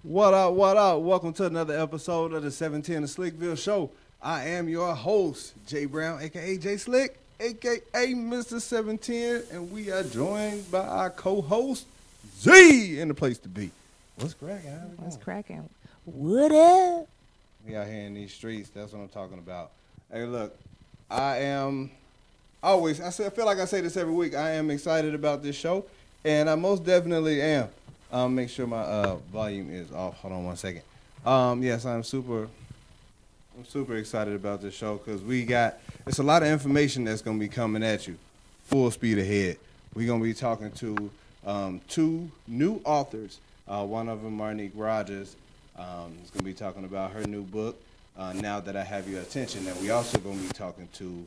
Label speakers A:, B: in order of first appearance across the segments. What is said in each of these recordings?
A: What up, what up? Welcome to another episode of the 710 To Slickvill Show. I am your host, Jay Brown, a.k.a. Jay Slick, a.k.a. Mr. 710, and we are joined by our co-host, Z, in the place to be. What's cracking?
B: What's cracking? What up?
A: We out here in these streets. That's what I'm talking about. Hey, look, I am always, I feel like I say this every week, I am excited about this show, and I most definitely am. Make sure my volume is off. Hold on one second. Yes, I'm super excited about this show because it's a lot of information that's going to be coming at you full speed ahead. We're going to be talking to two new authors. One of them, Marnique Rogers, is going to be talking about her new book, Now That I Have Your Attention. And we also going to be talking to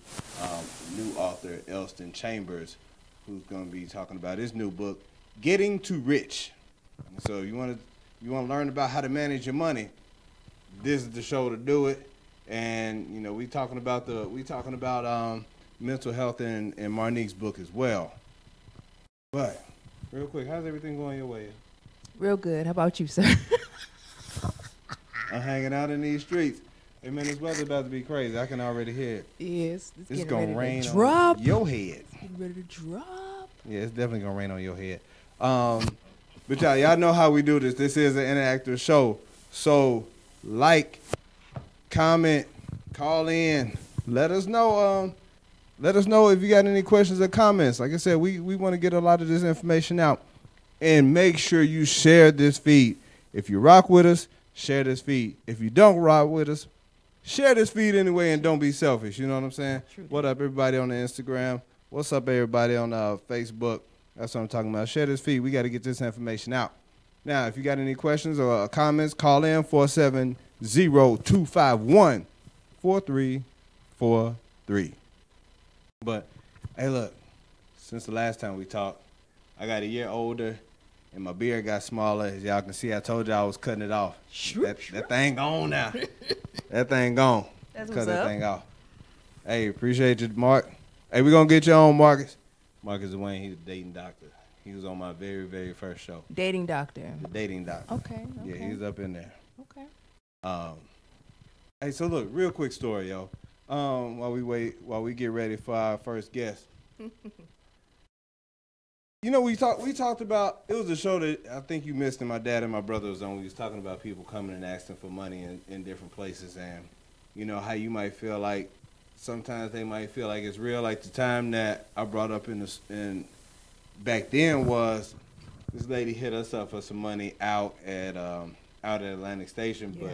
A: new author, Elston Chambers, who's going to be talking about his new book, Getting Too Rich. So you want to learn about how to manage your money, this is the show to do it. And you know, we talking about mental health in Marnique's book as well. But real quick, how's everything going your way?
B: Real good. How about you, sir?
A: I'm hanging out in these streets. Hey man, this weather's about to be crazy. I can already hear it.
B: Yes,
A: it's gonna rain
B: on
A: your head.
B: It's getting ready to drop.
A: Yeah, it's definitely gonna rain on your head. But y'all know how we do this. This is an interactive show. So, like, comment, call in. Let us know. Let us know if you got any questions or comments. Like I said, we want to get a lot of this information out. And make sure you share this feed. If you rock with us, share this feed. If you don't rock with us, share this feed anyway and don't be selfish. You know what I'm saying? True. What up, everybody on the Instagram? What's up, everybody on Facebook? That's what I'm talking about. Share this feed. We got to get this information out. Now, if you got any questions or comments, call in 470-251-4343. But, hey, look, since the last time we talked, I got a year older, and my beard got smaller. As y'all can see, I told y'all I was cutting it off. That thing gone now. That thing gone.
B: That's
A: Cut
B: what's
A: that
B: up.
A: thing off. Hey, appreciate you, Mark. Hey, we're going to get you on, Marcus. Marcus Dwayne, he's a dating doctor. He was on my very, very first show.
B: Dating doctor.
A: The dating doctor.
B: Okay.
A: Yeah, he's up in there.
B: Okay.
A: Hey, so look, real quick story, yo. While we get ready for our first guest. You know, we talked about, it was a show that I think you missed and my dad and my brother was on. We was talking about people coming and asking for money in different places, and you know how you might feel like sometimes they might feel like it's real. Like the time that I brought up in back then was this lady hit us up for some money out at Atlantic Station, but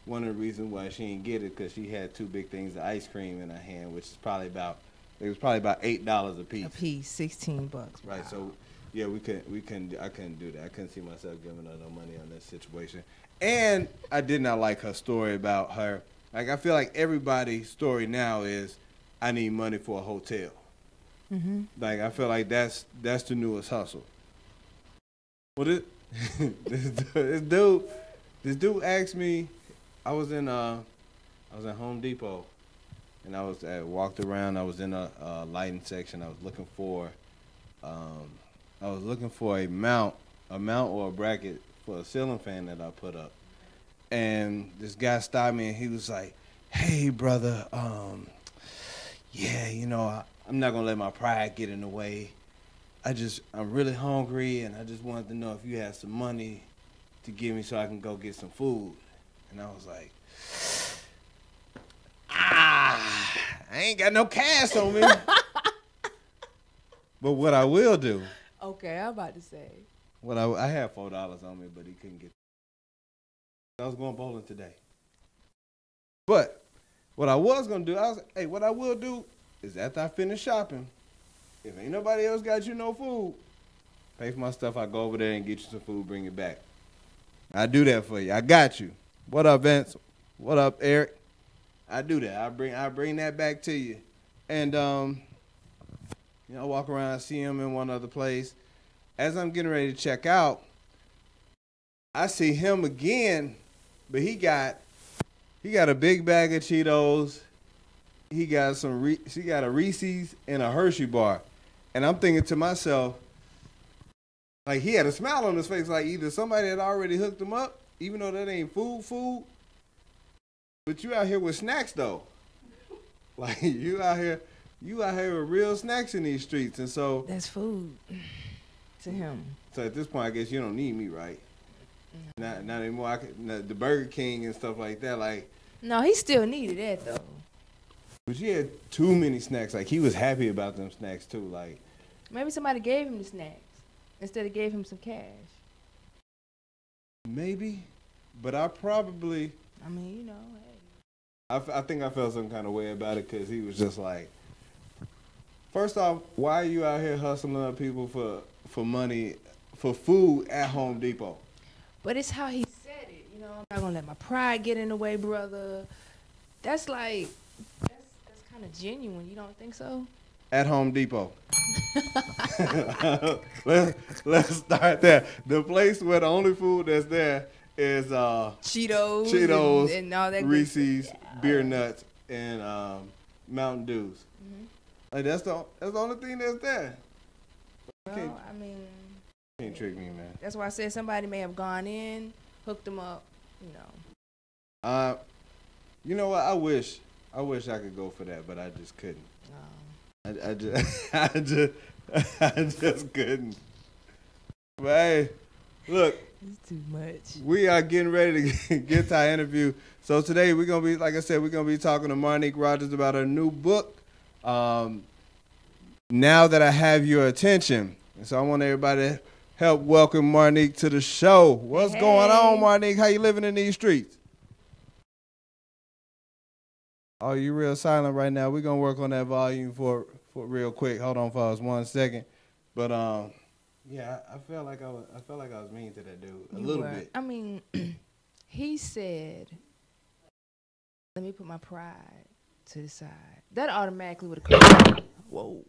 A: one of the reasons why she didn't get it because she had two big things of ice cream in her hand, which is probably about $8 a piece.
B: A piece, $16.
A: Right.
B: Wow.
A: So yeah, I couldn't do that. I couldn't see myself giving her no money on that situation, and I did not like her story about her. Like, I feel like everybody's story now is, I need money for a hotel.
B: Mm-hmm.
A: Like, I feel like that's the newest hustle. Well, this dude asked me. I was in Home Depot, and I walked around. I was in a lighting section. I was looking for a mount or a bracket for a ceiling fan that I put up. And this guy stopped me and he was like, "Hey, brother, yeah, you know, I'm not gonna let my pride get in the way. I'm really hungry and I just wanted to know if you had some money to give me so I can go get some food." And I was like, I ain't got no cash on me. But what I will do.
B: Okay, I'm about to say.
A: I had $4 on me, but he couldn't get. I was going bowling today. But what I was going to do, what I will do is after I finish shopping, if ain't nobody else got you no food, pay for my stuff, I go over there and get you some food, bring it back. I do that for you. I got you. What up, Vince? What up, Eric? I do that. I bring that back to you. And, I walk around, I see him in one other place. As I'm getting ready to check out, I see him again, but he got a big bag of Cheetos. He got a Reese's and a Hershey bar. And I'm thinking to myself, like, he had a smile on his face, like either somebody had already hooked him up even though that ain't food, but you out here with snacks though. Like you out here with real snacks in these streets, and so
B: That's food to him.
A: so at this point, I guess you don't need me, right? Not anymore. The Burger King and stuff like that, like.
B: No, he still needed that though.
A: But she had too many snacks. Like he was happy about them snacks too. Like
B: Maybe somebody gave him the snacks instead of gave him some cash.
A: maybe, but I probably.
B: I mean, you know, hey.
A: I think I felt some kind of way about it because he was just like, first off, why are you out here hustling other people for money, for food at Home Depot?
B: But it's how he said it. You know, I'm not gonna let my pride get in the way, brother. That's like, that's kind of genuine. You don't think so?
A: At Home Depot. Let's start there. The place where the only food that's there is
B: Cheetos and all that good
A: Reese's,
B: stuff.
A: beer nuts, and Mountain Dews.
B: Mm-hmm.
A: Like that's the only thing that's there.
B: Well, I mean,
A: Can't trick me, man.
B: that's why I said somebody may have gone in, hooked them up. You know.
A: You know what? I wish I could go for that, but I just couldn't. I just couldn't. But hey, look.
B: It's too much.
A: We are getting ready to get to our interview. So today we're gonna be, like I said, we're gonna be talking to Marnique Rogers about her new book. Now That I Have Your Attention. And so I want everybody to help welcome Marnique to the show. What's going on, Marnique? How you living in these streets? Oh, you real silent right now. We're gonna work on that volume for real quick. Hold on for us 1 second. But yeah, I felt like I was mean to that dude a little bit.
B: I mean, he said, "Let me put my pride to the side." That automatically would have. Whoa.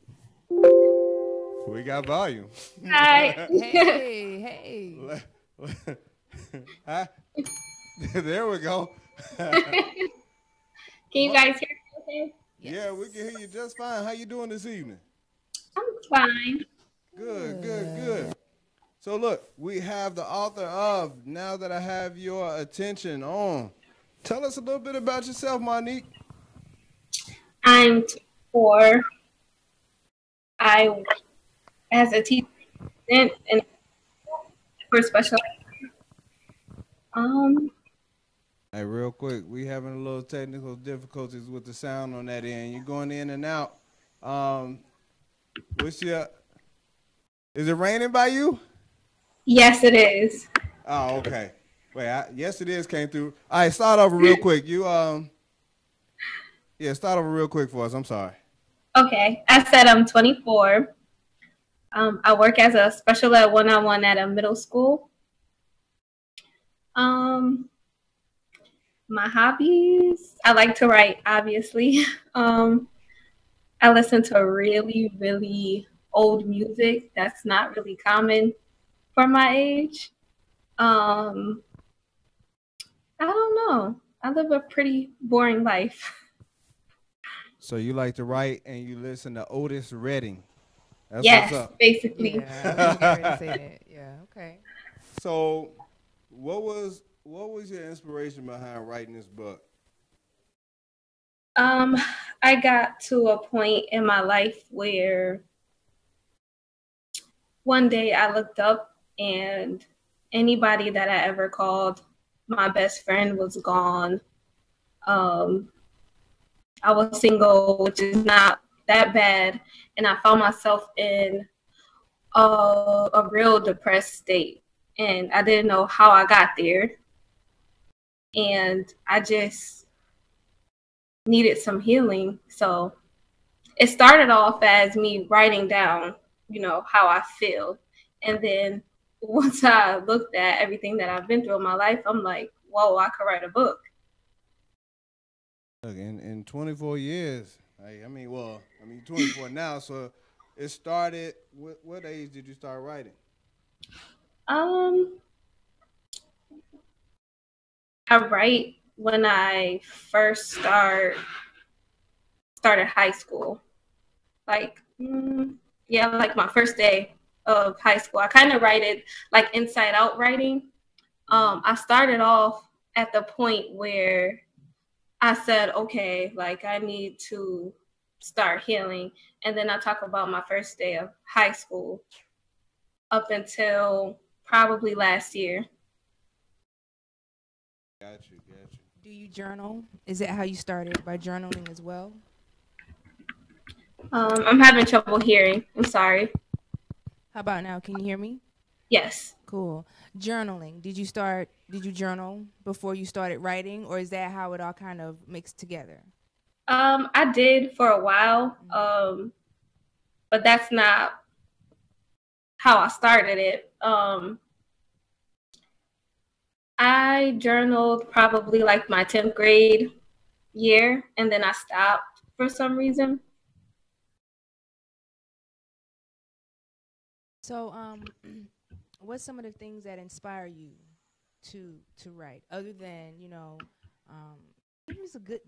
A: We got volume.
C: Hi.
B: Hey.
A: Huh? There we go.
C: Can you guys hear me okay?
B: Yes.
A: Yeah, we can hear you just fine. How you doing this evening?
C: I'm fine.
A: Good. So look, we have the author of Now That I Have Your Attention on. Tell us a little bit about yourself, Monique.
C: I'm 4. I work as a teacher and for special.
A: Hey, real quick, we having a little technical difficulties with the sound on that end. You're going in and out. Is it raining by you?
C: Yes, it is.
A: Oh, okay. Wait, yes, it is came through. All right, start over real quick. You start over real quick for us. I'm sorry.
C: Okay. I said I'm 24. I work as a special ed 1-on-1 at a middle school. My hobbies, I like to write, obviously. I listen to really, really old music that's not really common for my age. I don't know. I live a pretty boring life.
A: So you like to write and you listen to Otis Redding. That's
C: yes,
A: what's up.
C: basically.
B: Yeah, I was ready to say that. Yeah, okay.
A: So what was your inspiration behind writing this book?
C: I got to a point in my life where one day I looked up and anybody that I ever called my best friend was gone. I was single, which is not that bad, and I found myself in a real depressed state, and I didn't know how I got there, and I just needed some healing. So it started off as me writing down, how I feel, and then once I looked at everything that I've been through in my life, I'm like, whoa, I could write a book.
A: Look, in 24 years, 24 now, so it started, what age did you start writing?
C: I write when I first started high school. Like my first day of high school. I kind of write it like inside out writing. I started off at the point where I said, okay, like I need to start healing. And then I talk about my first day of high school up until probably last year.
A: Got you.
B: Do you journal? Is that how you started, by journaling as well?
C: I'm having trouble hearing. I'm sorry.
B: How about now? Can you hear me?
C: Yes.
B: Cool. Journaling. Did you journal before you started writing, or is that how it all kind of mixed together?
C: I did for a while, but that's not how I started it. I journaled probably like my 10th grade year, and then I stopped for some reason.
B: So, what's some of the things that inspire you to write, other than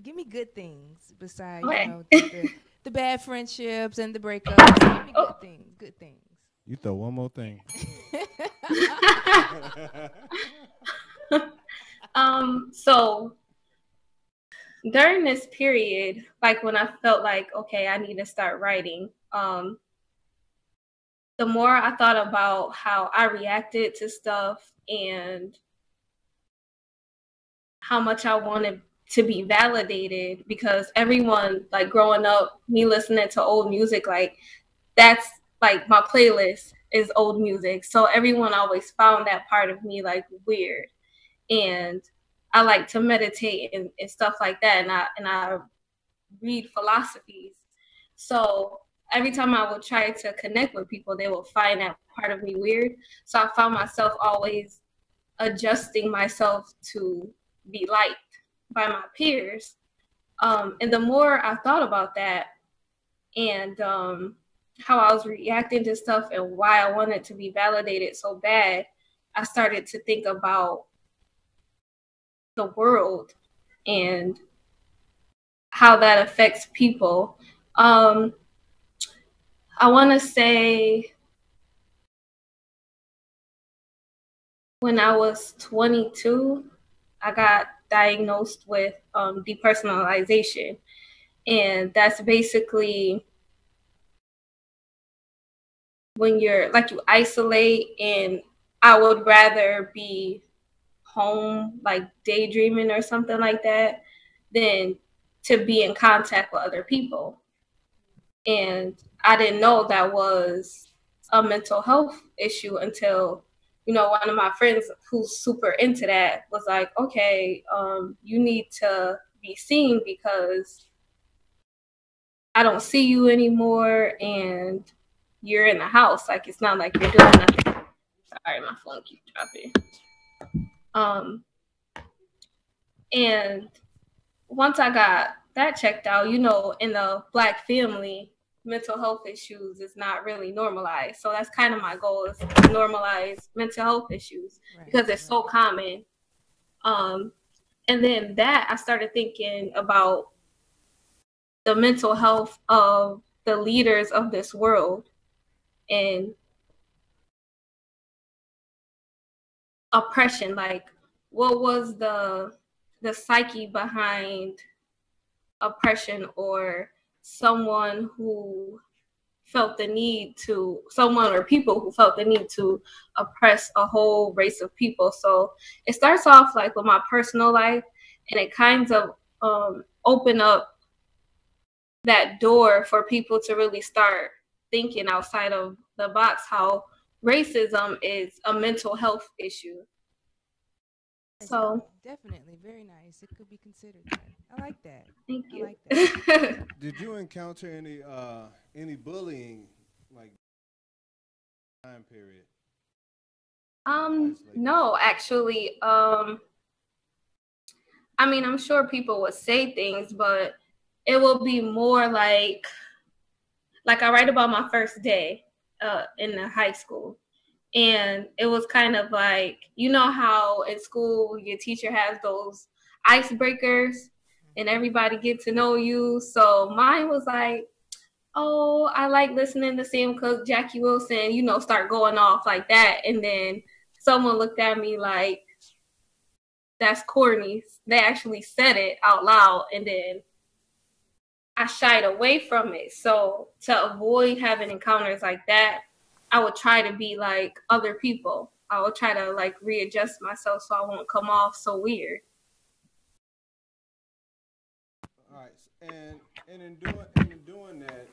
B: give me good things besides
C: Okay.
B: the bad friendships and the breakups. Give me good things.
A: You throw one more thing.
C: So during this period, like when I felt like, okay, I need to start writing, the more I thought about how I reacted to stuff and how much I wanted to be validated, because everyone, like growing up, me listening to old music, like that's like my playlist is old music. So everyone always found that part of me like weird. And I like to meditate and stuff like that. And I read philosophies. So every time I would try to connect with people, they would find that part of me weird. So I found myself always adjusting myself to be liked by my peers. And the more I thought about that and how I was reacting to stuff and why I wanted to be validated so bad, I started to think about the world and how that affects people. I want to say when I was 22, I got diagnosed with depersonalization. And that's basically when you're like you isolate, and I would rather be home, like daydreaming or something like that, than to be in contact with other people. And I didn't know that was a mental health issue until, one of my friends who's super into that was like, okay, you need to be seen because I don't see you anymore and you're in the house. Like, it's not like you're doing nothing. Sorry, my phone keeps dropping. And once I got that checked out, in the Black family, mental health issues is not really normalized. So that's kind of my goal, is to normalize mental health issues, because it's so common. And then I started thinking about the mental health of the leaders of this world and oppression. Like, what was the psyche behind oppression, or someone or people who felt the need to oppress a whole race of people. So it starts off like with my personal life, and it kind of open up that door for people to really start thinking outside of the box, how racism is a mental health issue. So
B: definitely very nice. It could be considered that. I like that.
C: Thank you.
B: I like that.
A: Did you encounter any bullying, like, time period?
C: No, actually. I mean, I'm sure people would say things, but it will be more like I write about my first day in the high school. And it was kind of like, how in school your teacher has those icebreakers and everybody get to know you. So mine was like, oh, I like listening to Sam Cooke, Jackie Wilson, start going off like that. And then someone looked at me like, that's corny. They actually said it out loud, and then I shied away from it. So to avoid having encounters like that, I would try to be like other people. I would try to like readjust myself so I won't come off so weird.
A: All right, and in doing that,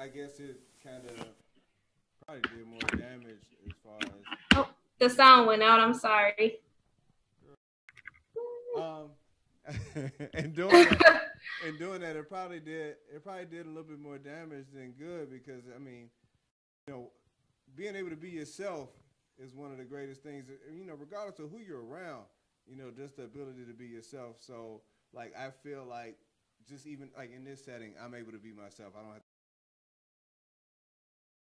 A: I guess it kind of probably did more damage as far as
C: Oh, the sound went out. I'm sorry.
A: um and doing that it probably did a little bit more damage than good because I mean, you know, being able to be yourself is one of the greatest things. You know, regardless of who you're around, you know, just the ability to be yourself. So like I feel like just even like in this setting, I'm able to be myself. I don't have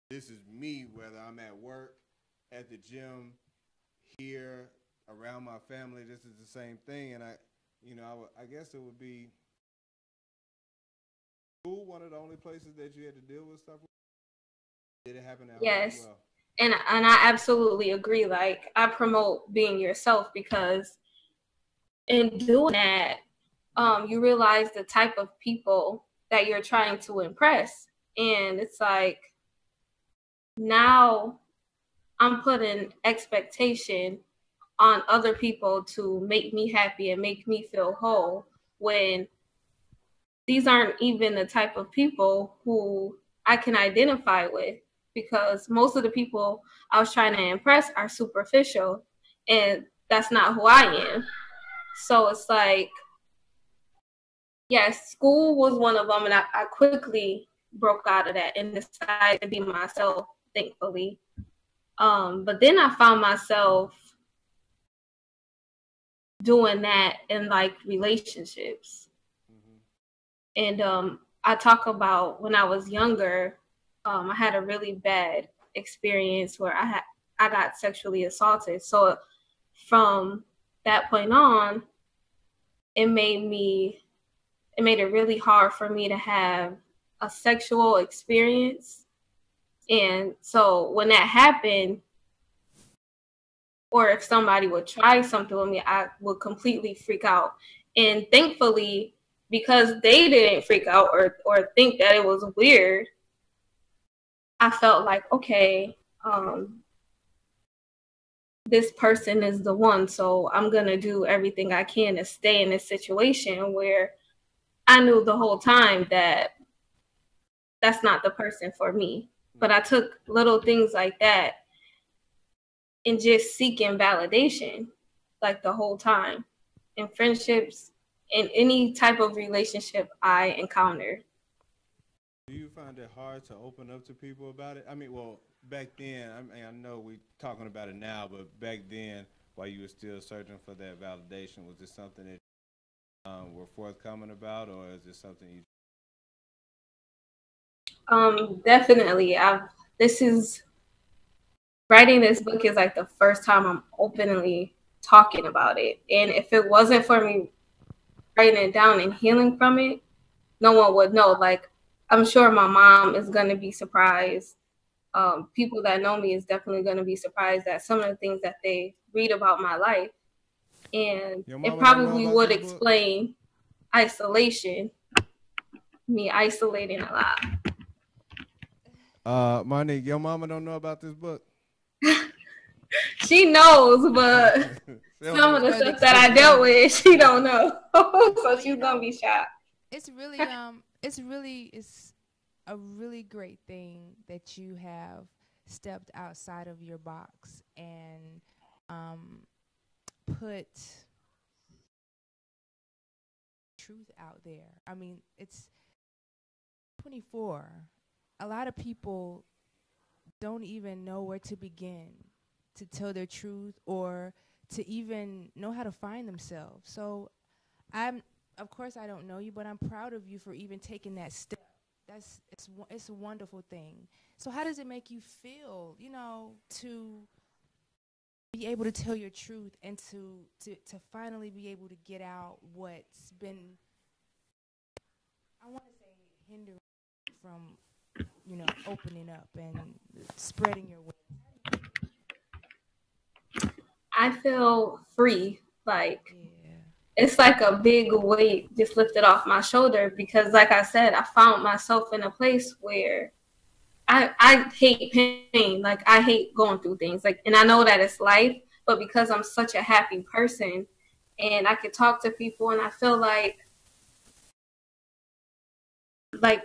A: this is me whether I'm at work, at the gym, here, around my family. This is the same thing, and I guess it would be school one of the only places that you had to deal with stuff. Did it happen at home as
C: Yes.
A: well?
C: And I absolutely agree. Like I promote being yourself because in doing that, you realize the type of people that you're trying to impress. And it's like now I'm putting expectation on other people to make me happy and make me feel whole when these aren't even the type of people who I can identify with, because most of the people I was trying to impress are superficial and that's not who I am. So it's like, yes, school was one of them, and I quickly broke out of that and decided to be myself, thankfully. But then I found myself doing that in like relationships. And I talk about when I was younger, I had a really bad experience where I got sexually assaulted. So from that point on, it made it really hard for me to have a sexual experience. And so when that happened, or if somebody would try something with me, I would completely freak out. And thankfully, because they didn't freak out or think that it was weird, I felt like, okay, this person is the one. So I'm going to do everything I can to stay in this situation where I knew the whole time that that's not the person for me. But I took little things like that and just seeking validation like the whole time in friendships, in any type of relationship I encountered.
A: Do you find it hard to open up to people about it? I mean, well, back then, I know we're talking about it now, but back then, while you were still searching for that validation, was this something that were forthcoming about, or is this something you?
C: Definitely. This is writing this book is like the first time I'm openly talking about it. And if it wasn't for me writing it down and healing from it, no one would know. Like, I'm sure my mom is going to be surprised. People that know me is definitely going to be surprised at some of the things that they read about my life. And it probably would explain isolation, me isolating a lot.
A: Monique, your mama don't know about this book?
C: She knows, but some of the stuff that I dealt with, she don't know. So she's gonna be shocked.
B: It's a really great thing that you have stepped outside of your box and put truth out there. I mean, it's 24. A lot of people don't even know where to begin to tell their truth or to even know how to find themselves. So of course I don't know you, but I'm proud of you for even taking that step. It's a wonderful thing. So how does it make you feel, to be able to tell your truth and to finally be able to get out what's been, I want to say, hindering from, opening up and spreading your wings?
C: I feel free. Like,
B: Yeah.
C: it's like a big weight just lifted off my shoulder because, like I said, I found myself in a place where I hate pain. Like, I hate going through things. Like, and I know that it's life, but because I'm such a happy person and I could talk to people, and I feel like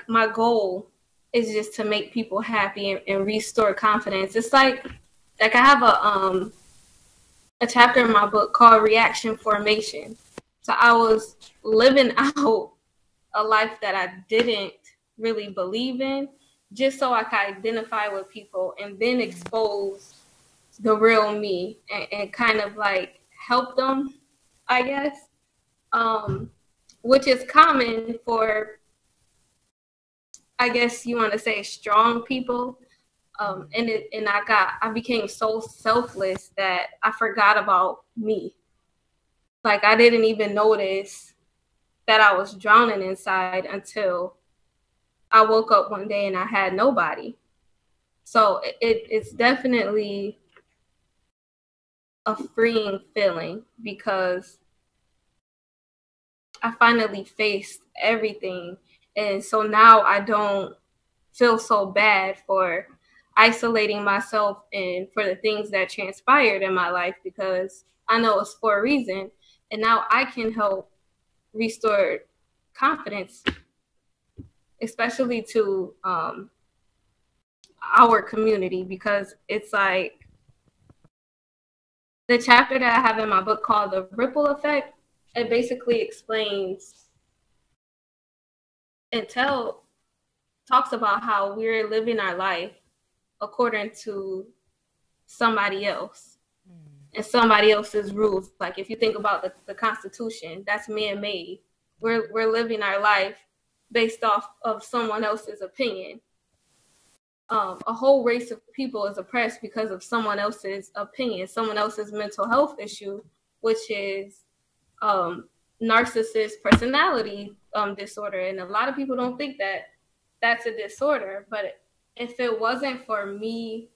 C: my goal is just to make people happy and restore confidence. It's like I have a chapter in my book called Reaction Formation. So I was living out a life that I didn't really believe in, just so I could identify with people and then expose the real me and kind of like help them, I guess, which is common for, I guess you want to say, strong people. And I became so selfless that I forgot about me. Like, I didn't even notice that I was drowning inside until I woke up one day and I had nobody. So it's definitely a freeing feeling because I finally faced everything. And so now I don't feel so bad for isolating myself and for the things that transpired in my life, because I know it's for a reason. And now I can help restore confidence, especially to our community, because it's like the chapter that I have in my book called The Ripple Effect. It basically explains and talks about how we're living our life according to somebody else and somebody else's rules. Like, if you think about the Constitution, that's man-made. We're living our life based off of someone else's opinion. A whole race of people is oppressed because of someone else's opinion, someone else's mental health issue, which is narcissist personality disorder. And a lot of people don't think that that's a disorder, but if it wasn't for me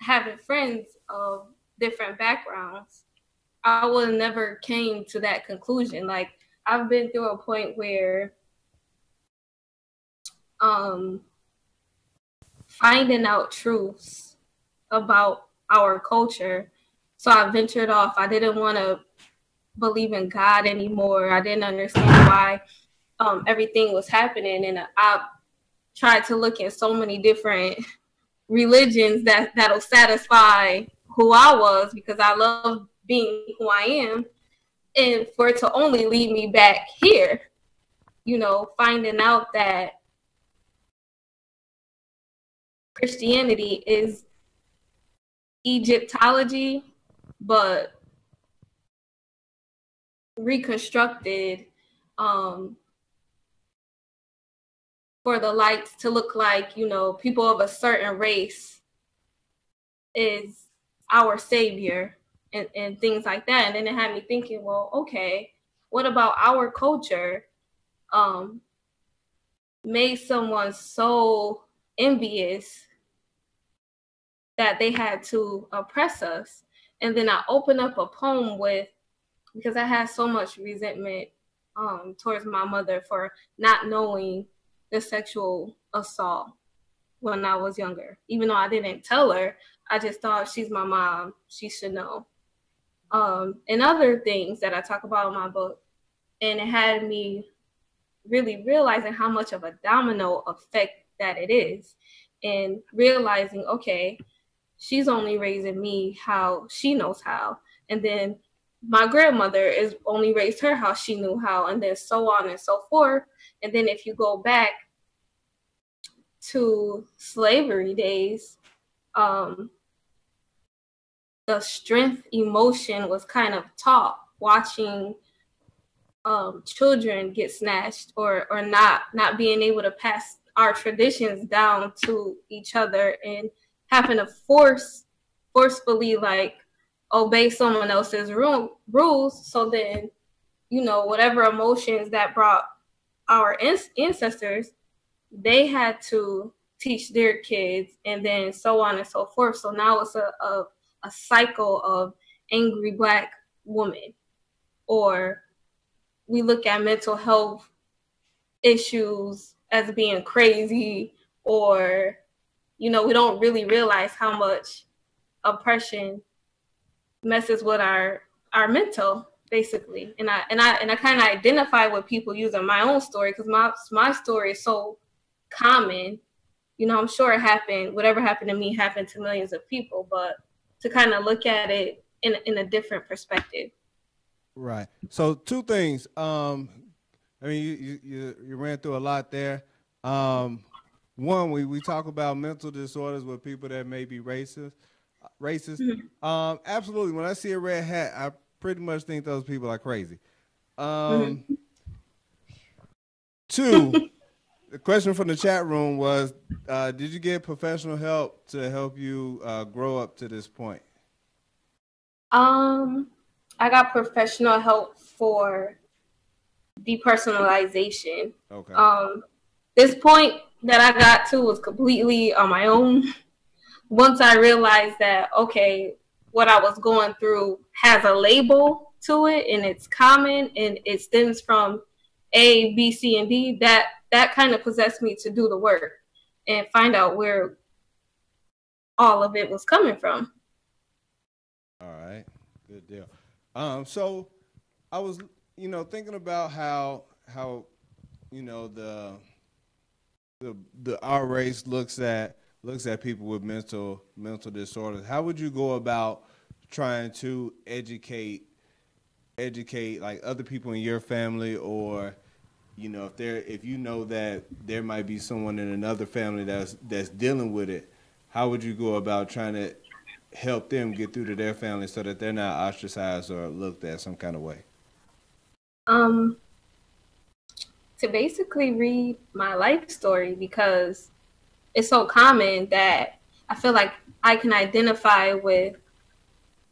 C: having friends of different backgrounds, I would have never came to that conclusion. Like, I've been through a point where finding out truths about our culture. So I ventured off. I didn't want to believe in God anymore. I didn't understand why everything was happening. And I tried to look at so many different religions that'll satisfy who I was, because I love being who I am, and for it to only lead me back here, finding out that Christianity is Egyptology, but reconstructed for the lights to look like, people of a certain race is our savior and things like that. And then it had me thinking, well, okay, what about our culture made someone so envious that they had to oppress us? And then I opened up a poem because I had so much resentment towards my mother for not knowing the sexual assault when I was younger. Even though I didn't tell her, I just thought, she's my mom, she should know. And other things that I talk about in my book. And it had me really realizing how much of a domino effect that it is, and realizing, okay, she's only raising me how she knows how. And then my grandmother is only raised her how she knew how, and then so on and so forth. And then if you go back to slavery days, the strength emotion was kind of taught, watching children get snatched or not being able to pass our traditions down to each other, and having to forcefully like obey someone else's rules. So then, whatever emotions that brought our ancestors, they had to teach their kids, and then so on and so forth. So now it's a cycle of angry Black woman, or we look at mental health issues as being crazy, or, we don't really realize how much oppression messes with our mental, basically. And I kind of identify with people using my own story, because my story is so common. I'm sure whatever happened to me happened to millions of people, but to kind of look at it in a different perspective.
A: Right. So two things. I mean, you ran through a lot there. One, we talk about mental disorders with people that may be racist. Absolutely. When I see a red hat, I pretty much think those people are crazy. Two, the question from the chat room was, did you get professional help to help you grow up to this point?
C: I got professional help for depersonalization.
A: Okay.
C: This point that I got to was completely on my own. Once I realized that, okay, what I was going through has a label to it, and it's common, and it stems from A, B, C, and D, that kind of possessed me to do the work and find out where all of it was coming from.
A: All right. Good deal. So I was, thinking about how the our race looks at people with mental disorders. How would you go about trying to educate like other people in your family, or if you know that there might be someone in another family that's dealing with it, how would you go about trying to help them get through to their family so that they're not ostracized or looked at some kind of way?
C: To basically read my life story, because it's so common that I feel like I can identify with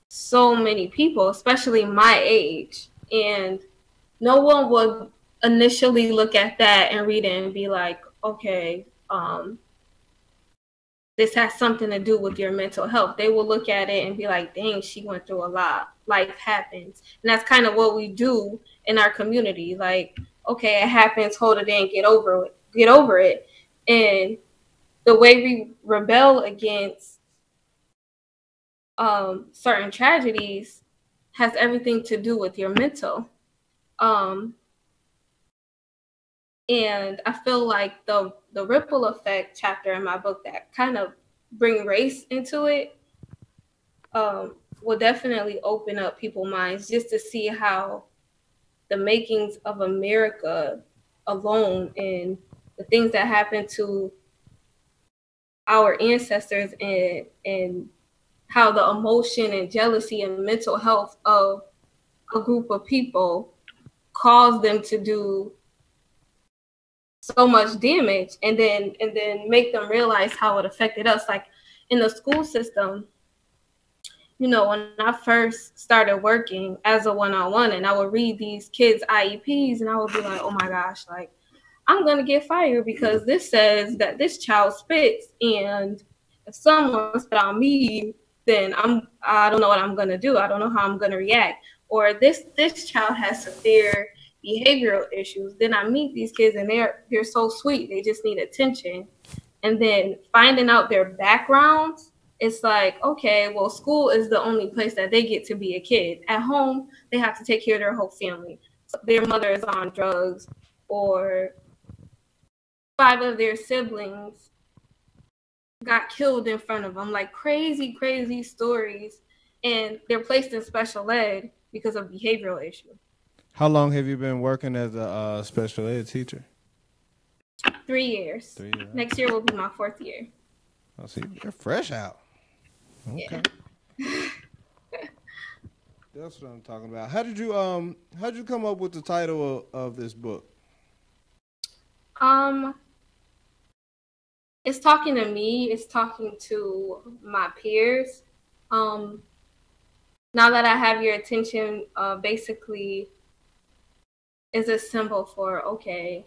C: so many people, especially my age, and no one would initially look at that and read it and be like, okay, this has something to do with your mental health. They will look at it and be like, dang, she went through a lot. Life happens. And that's kind of what we do in our community. Like, okay, it happens, hold it in, get over it. And the way we rebel against certain tragedies has everything to do with your mental. And I feel like the ripple effect chapter in my book that kind of bring race into it will definitely open up people's minds, just to see how the makings of America alone and the things that happened to our ancestors, and how the emotion and jealousy and mental health of a group of people caused them to do so much damage, and then make them realize how it affected us. Like in the school system, when I first started working as a one-on-one, and I would read these kids' IEPs, and I would be like, oh my gosh, like I'm gonna get fired because this says that this child spits, and if someone spit on me, then I don't know what I'm gonna do. I don't know how I'm gonna react. Or this child has severe behavioral issues. Then I meet these kids and they're so sweet. They just need attention. And then finding out their backgrounds, it's like, okay, well, school is the only place that they get to be a kid. At home, they have to take care of their whole family. So their mother is on drugs, or 5 of their siblings got killed in front of them. Like crazy, crazy stories. And they're placed in special ed because of behavioral issues.
A: How long have you been working as a special ed teacher?
C: 3 years.
A: 3 years.
C: Next year will be my 4th year.
A: Oh, see, you're fresh out. Okay. Yeah. That's what I'm talking about. How'd you come up with the title of this book?
C: It's talking to me. It's talking to my peers. Now that I have your attention, basically is a symbol for, okay,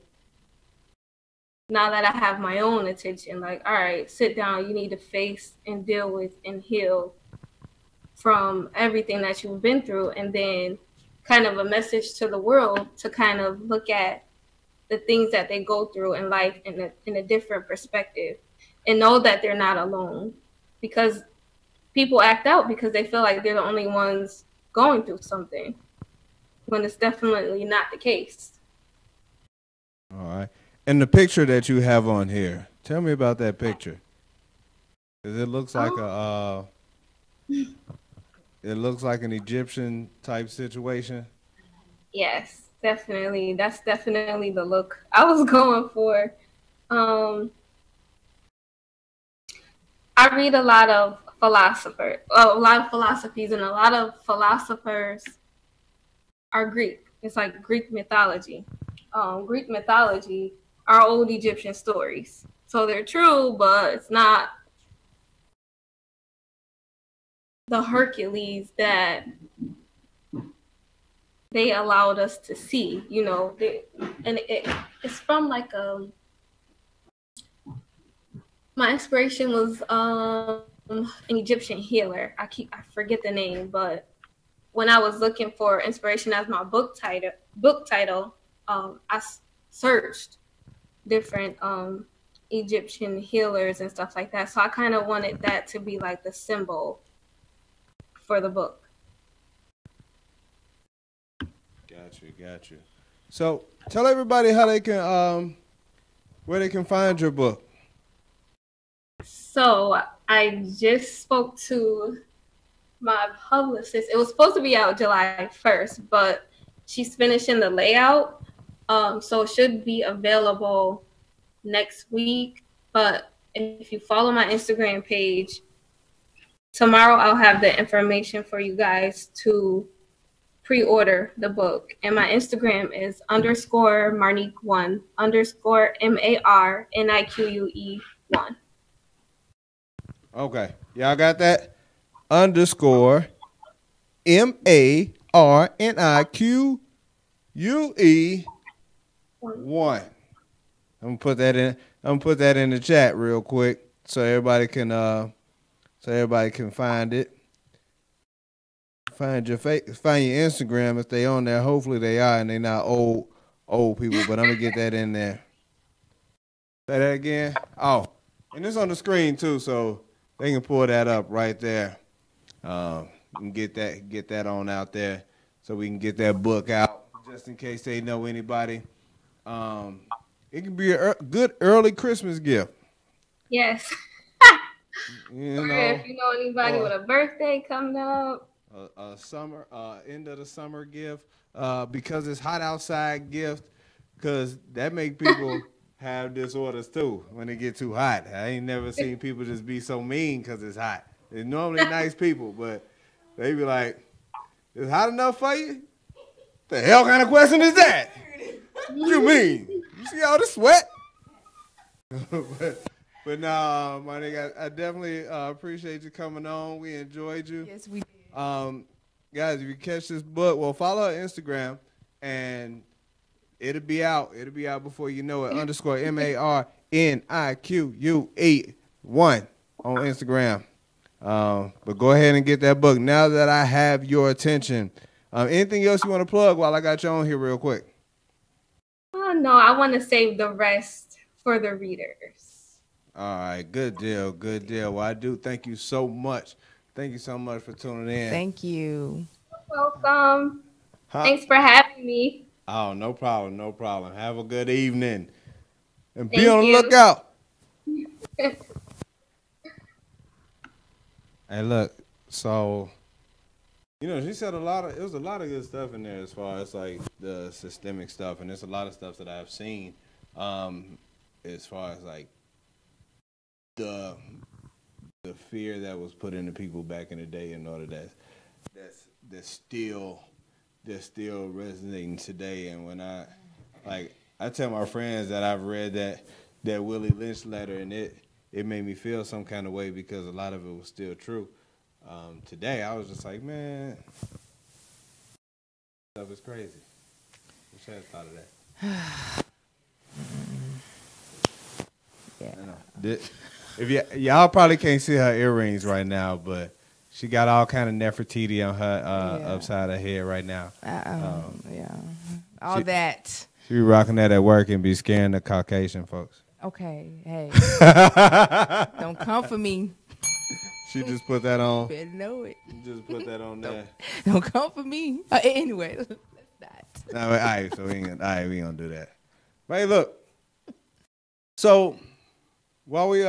C: now that I have my own attention, like, all right, sit down. You need to face and deal with and heal from everything that you've been through, and then kind of a message to the world to kind of look at the things that they go through in life in a different perspective, and know that they're not alone, because people act out because they feel like they're the only ones going through something, when it's definitely not the case.
A: All right. And the picture that you have on here, tell me about that picture. 'Cause it looks like it looks like an Egyptian type situation.
C: Yes, definitely. That's definitely the look I was going for. I read a lot of philosophies, and a lot of philosophers are Greek. It's like Greek mythology. Greek mythology are old Egyptian stories. So they're true, but it's not the Hercules that they allowed us to see, you know. It's from like my inspiration was an Egyptian healer. I forget the name, but when I was looking for inspiration as my book title, I searched different Egyptian healers and stuff like that. So I kind of wanted that to be like the symbol for the book.
A: Got you. So tell everybody how they can where they can find your book.
C: So I just spoke to my publicist. It was supposed to be out July 1st, but she's finishing the layout. So it should be available next week. But if you follow my Instagram page, tomorrow I'll have the information for you guys to pre-order the book. And my Instagram is _Marnique1 _MARNIQUE1.
A: Okay. Y'all got that? _MARNIQUE1. I'm gonna put that in the chat real quick so everybody can find it. Find your Instagram if they on there. Hopefully they are, and they not old people. But I'm gonna get that in there. Say that again. Oh, and it's on the screen too, so they can pull that up right there. And get that on out there, so we can get that book out, just in case they know anybody. It can be a good early Christmas gift.
C: Yes.
A: You know,
C: if you know anybody with a birthday coming up.
A: A summer, end of the summer gift, because it's hot outside gift, because that make people have disorders too when it get too hot. I ain't never seen people just be so mean because it's hot. They're normally nice people, but they be like, "It's hot enough for you?" The hell kind of question is that? What you mean? You see all the sweat? but no, my nigga, I definitely appreciate you coming on. We enjoyed you.
B: Yes, we did.
A: Guys, if you catch this book, well, follow her Instagram, and it'll be out. It'll be out before you know it. _MARNIQUE1 on Instagram. But go ahead and get that book now that I have your attention. Anything else you want to plug while I got you on here real quick?
C: Oh, no, I want to save the rest for the readers.
A: All right, good deal. Well, I do thank you so much. Thank you so much for tuning in.
B: Thank you.
C: Welcome. Thanks for having me.
A: Oh, no problem. Have a good evening. And be
C: Thank
A: on the
C: you.
A: lookout. Hey, look, so, you know, she said it was a lot of good stuff in there as far as, like, the systemic stuff, and there's a lot of stuff that I've seen as far as, like, the fear that was put into people back in the day in order that's still resonating today. And when I tell my friends that I've read that Willie Lynch letter, and it made me feel some kind of way because a lot of it was still true. Today I was just like, man, stuff is crazy. Wish I had thought of that.
B: Yeah.
A: I know. If y'all probably can't see her earrings right now, but She got all kind of Nefertiti on her upside her head right now.
B: Yeah. All that.
A: She be rocking that at work and be scaring the Caucasian folks.
B: Okay, hey. Don't come for me.
A: She just put that on.
B: Better know it.
A: Just put that on there.
B: Don't come for me. Anyway, let's not.
A: No, all right, so we ain't gonna do that. But hey, look. So while we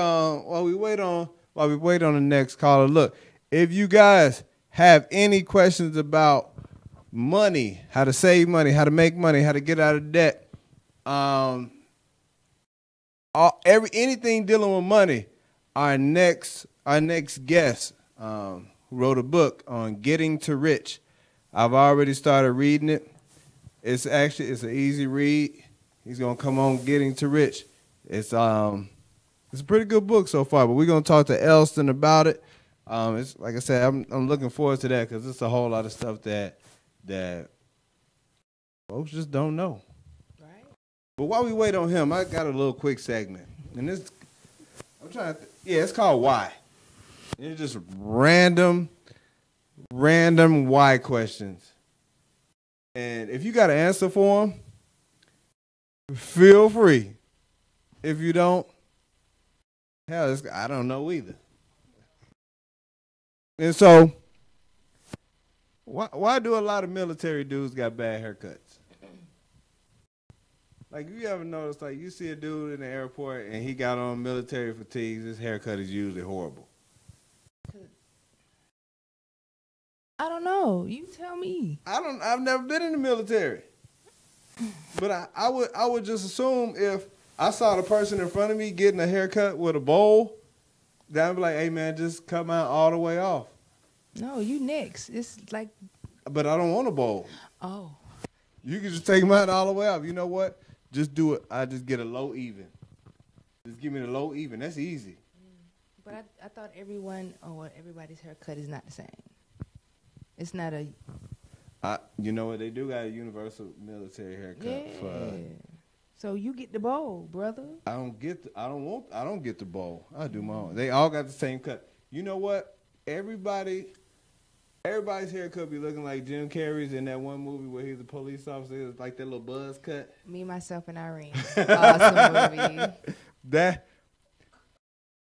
A: wait on the next caller, look, if you guys have any questions about money, how to save money, how to make money, how to get out of debt, anything dealing with money, our next guest who wrote a book on getting to rich. I've already started reading it. It's an easy read. He's gonna come on Getting to Rich. It's a pretty good book so far, but we're gonna talk to Elston about it. It's like I said, I'm looking forward to that because it's a whole lot of stuff that folks just don't know.
B: Right.
A: But while we wait on him, I got a little quick segment, and it's called Why. It's just random why questions, and if you got an answer for them, feel free. If you don't, hell, I don't know either. And so, why do a lot of military dudes got bad haircuts? Like, you ever notice, like, you see a dude in the airport and he got on military fatigues, his haircut is usually horrible.
B: I don't know. You tell me.
A: I've never been in the military. But I would just assume if I saw the person in front of me getting a haircut with a bowl, then I'd be like, hey, man, just come out all the way off.
B: No, you next. It's like.
A: But I don't want a bowl.
B: Oh.
A: You can just take them out all the way off. You know what? Just do it. I just get a low even. Just give me the low even. That's easy.
B: But I thought everybody's haircut is not the same. It's not a.
A: You know what? They do got a universal military haircut.
B: Yeah. So you get the bowl, brother.
A: I don't get the bowl. I do my own. They all got the same cut. You know what? Everybody's haircut be looking like Jim Carrey's in that one movie where he's a police officer. It was like that little buzz cut.
B: Me, Myself, and Irene. Awesome movie.
A: That's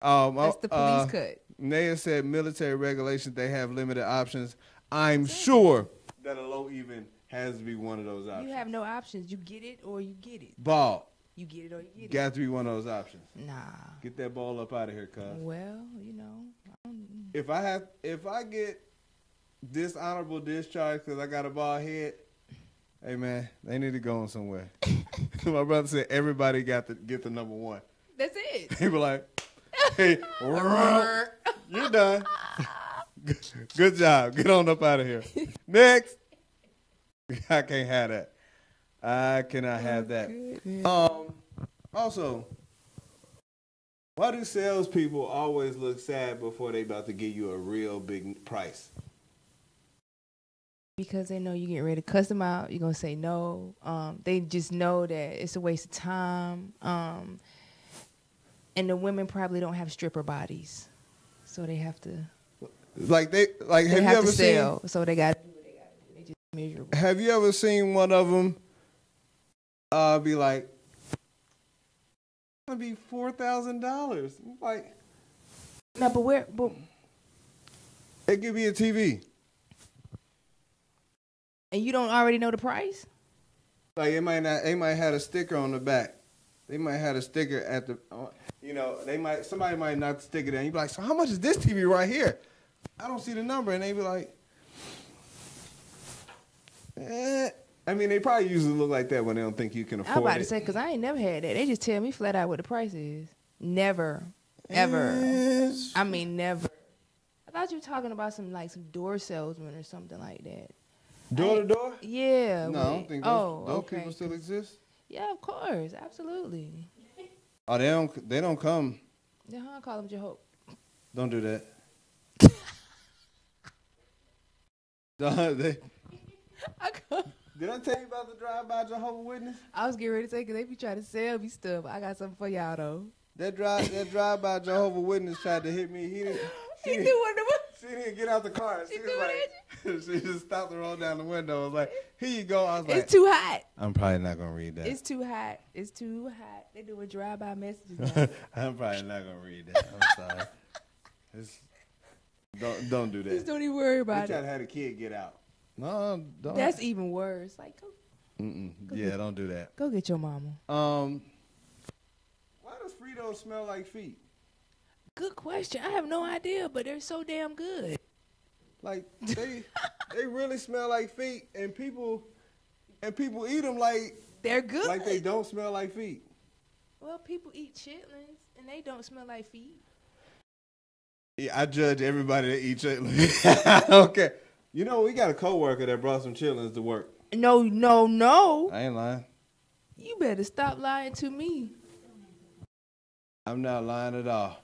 B: the police cut.
A: Naya said military regulations, they have limited options. I'm sure that a low even has to be one of those options.
B: You have no options. You get it or you get it.
A: Ball.
B: You get it or you get it.
A: Got to be one of those options.
B: Nah.
A: Get that ball up out of here, cuz.
B: Well, you know.
A: If I get dishonorable discharge because I got a bald head, hey man, they need to go on somewhere. My brother said everybody got to get the number one.
B: That's it.
A: He was like, hey, you're done. Good job. Get on up out of here. Next. I can't have that. I cannot have that. Also, why do salespeople always look sad before they about to give you a real big price?
B: Because they know you get ready to cuss them out. You're going to say no. They just know that it's a waste of time. And the women probably don't have stripper bodies. So they have to. Have you ever seen? So they got to do what they got to do. They just miserable.
A: Have you ever seen one of them be like, "It's gonna be $4,000"? Like,
B: no, but where? But
A: it could be a TV.
B: And you don't already know the price?
A: Like it might not. They might have a sticker on the back. They might have a sticker at the. Somebody might not stick it in. You be like, so how much is this TV right here? I don't see the number, and they be like, I mean, they probably usually look like that when they don't think you can afford it.
B: I'm about to say, because I ain't never had that. They just tell me flat out what the price is. Never. Ever. I mean, never. I thought you were talking about some door salesman or something like that.
A: Door to door?
B: Yeah.
A: No, I don't think those people still exist.
B: Yeah, of course. Absolutely.
A: Oh, they don't come.
B: I call them Jehovah.
A: Don't do that. Did I tell you about the drive-by Jehovah's Witness?
B: I was getting ready to say, because they be trying to sell me stuff. I got something for y'all, though.
A: That drive-by Jehovah's Witness tried to hit me. He did
B: one of them.
A: She didn't get out the car. She was like, she just stopped and rolled down the window. Was like, here you go. I was like,
B: it's too hot.
A: I'm probably not gonna read that.
B: It's too hot. It's too hot. They doing drive-by messages now.
A: I'm probably not gonna read that. I'm sorry. Don't do that.
B: Just don't even worry about
A: Try
B: it.
A: to have the kid get out. No, don't.
B: That's even worse. Like, go
A: Yeah, don't do that.
B: go get your mama.
A: Why does Fritos smell like feet?
B: Good question. I have no idea, but they're so damn good.
A: Like they really smell like feet, and people eat them like
B: They're good.
A: like they don't smell like feet.
B: Well, people eat chitlins, and they don't smell like feet.
A: Yeah, I judge everybody that eats chitlins. Okay, you know we got a coworker that brought some chitlins to work.
B: No.
A: I ain't lying.
B: You better stop lying to me.
A: I'm not lying at all.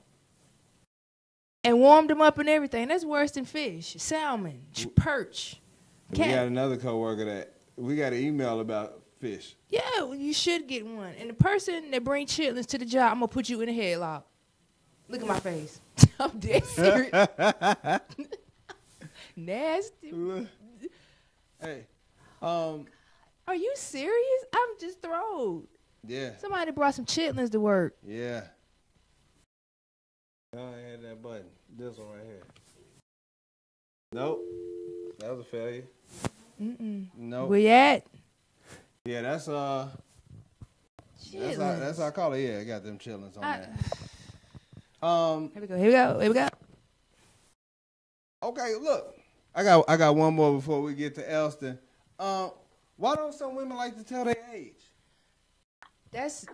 B: And warmed them up and everything. That's worse than fish, salmon, perch.
A: We got another coworker that we got an email about fish.
B: Yeah, well, you should get one. And the person that brings chitlins to the job, I'm gonna put you in a headlock. Look at my face. I'm dead serious. Nasty.
A: Hey,
B: Are you serious? I'm just thrilled.
A: yeah,
B: Somebody brought some chitlins to work.
A: yeah. I had that button. This one right here. Nope, that was a failure. Nope.
B: Where you at?
A: Yeah, that's
B: Chitlins.
A: that's how I call it. Yeah, I got them chitlins on there.
B: Here we go.
A: Okay, look, I got one more before we get to Elston. Why don't some women like to tell their age?
B: That's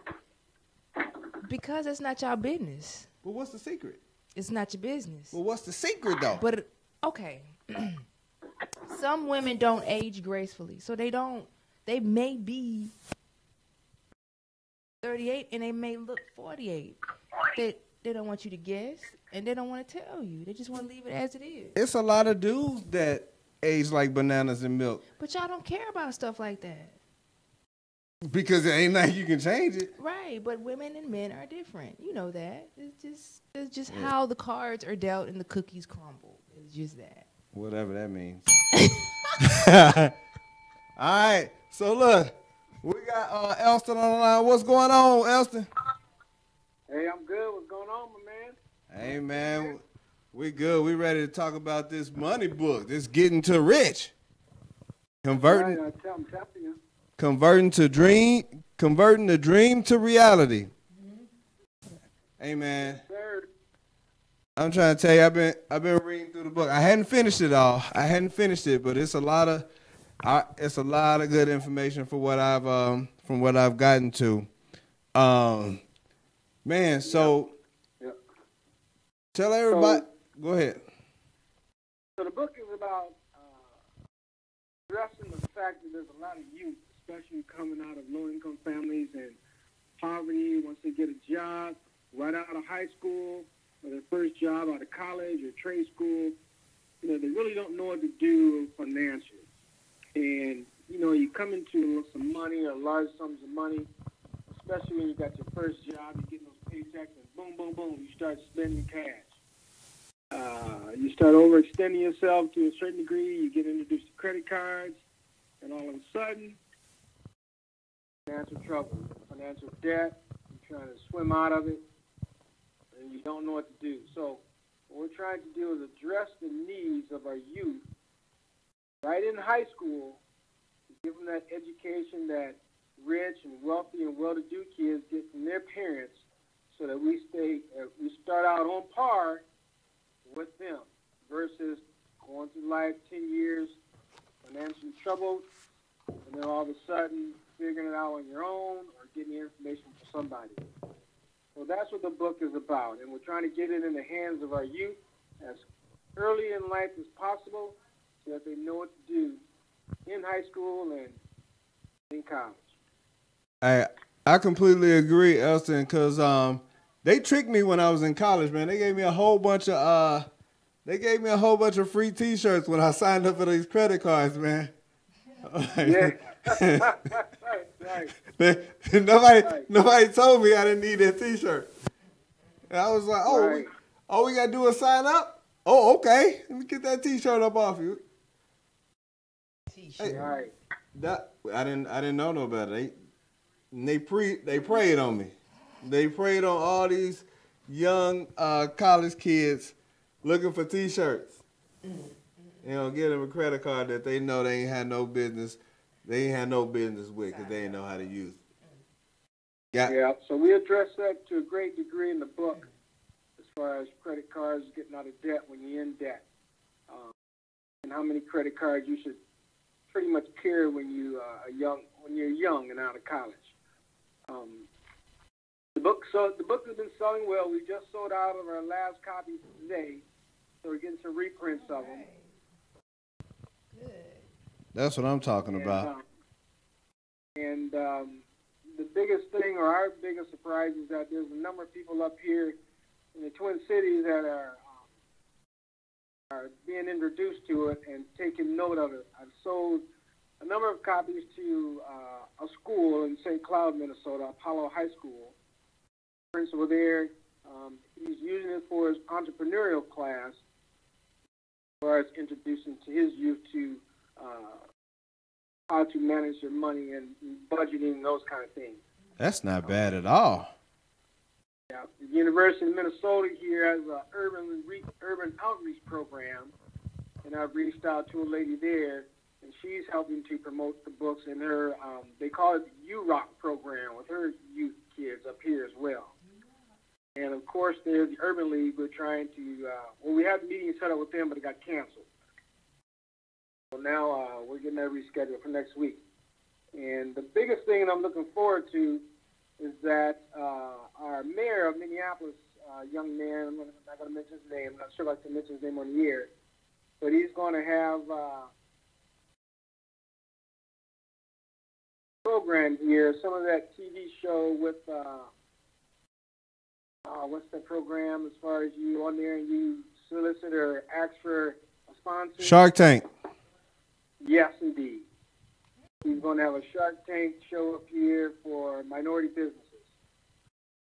B: because that's not your business.
A: Well, what's the secret?
B: It's not your business.
A: Well, what's the secret though?
B: But okay, some women don't age gracefully, so they may be 38 and they may look 48. They don't want you to guess, and they don't want to tell you. They just want to leave it as it is.
A: It's a lot of dudes that age like bananas and milk
B: But y'all don't care about stuff like that.
A: because it ain't like you can change it.
B: Right, but women and men are different. You know that. It's just how the cards are dealt and the cookies crumble. It's just that.
A: Whatever that means. All right, so look, we got Elston on the line. What's going on, Elston?
D: Hey, I'm good. What's going on, my man?
A: Hey, man, we good. We ready to talk about this money book, this Getting to Rich. Converting
D: I'm telling you.
A: converting the dream to reality. Hey, man,
D: Sir.
A: I'm trying to tell you, I've been reading through the book. I hadn't finished it all. But it's a lot of good information for what from what I've gotten to. Man, so
D: Yep.
A: tell everybody. Go ahead.
D: So the book is about addressing the fact that there's a lot of youth, especially coming out of low-income families and poverty, once they get a job right out of high school or their first job out of college or trade school, they really don't know what to do financially. And, you come into some money or large sums of money, especially when you got your first job, you get those paychecks, and boom, boom, boom, you start spending cash. You start overextending yourself to a certain degree. You get introduced to credit cards, and all of a sudden, financial trouble, financial debt. You're trying to swim out of it, and you don't know what to do. So what we're trying to do is address the needs of our youth right in high school, to give them that education that rich and wealthy and well-to-do kids get from their parents, so that we start out on par with them, versus going through life 10 years financially troubled, and then all of a sudden figuring it out on your own or getting the information from somebody. So that's what the book is about, and we're trying to get it in the hands of our youth as early in life as possible, so that they know what to do in high school and in college.
A: I completely agree, Elston, because they tricked me when I was in college, man. They gave me a whole bunch of free T-shirts when I signed up for these credit cards, man.
D: Yeah. right.
A: Nobody told me I didn't need that T-shirt. And I was like, we gotta do is sign up. Oh, okay. Let me get that T-shirt up off you.
B: T-shirt.
D: All right.
A: I didn't know no better. They preyed on me. They preyed on all these young college kids looking for T-shirts. You know, give them a credit card that they know they ain't had no business. They ain't had no business with because they didn't know how to use it.
D: Yeah, so we address that to a great degree in the book as far as credit cards, getting out of debt when you're in debt, and how many credit cards you should pretty much carry when you're young and out of college. The book has been selling well. We just sold out of our last copies today, so we're getting some reprints of them.
B: Good.
A: That's what I'm talking about.
D: The biggest thing, or our biggest surprise, is that there's a number of people up here in the Twin Cities that are being introduced to it and taking note of it. I've sold a number of copies to a school in St. Cloud, Minnesota, Apollo High School. The principal there, he's using it for his entrepreneurial class, as far as introducing to his youth to how to manage their money and budgeting and those kind of things.
A: That's not bad at all.
D: Yeah, the University of Minnesota here has an urban outreach program, and I've reached out to a lady there, and she's helping to promote the books in her, they call it the UROC program with her youth kids up here as well. And of course, there's the Urban League. We're trying to, we had meetings set up with them, but it got canceled. So now we're getting that rescheduled for next week. And the biggest thing that I'm looking forward to is that our mayor of Minneapolis, young man, I'm not going to mention his name. I'm not sure if I can mention his name on the air, but he's going to have a program here, some of that TV show with, what's that program as far as you on there and you solicit or ask for a sponsor?
A: Shark Tank.
D: Yes, indeed. He's going to have a Shark Tank show up here for minority businesses.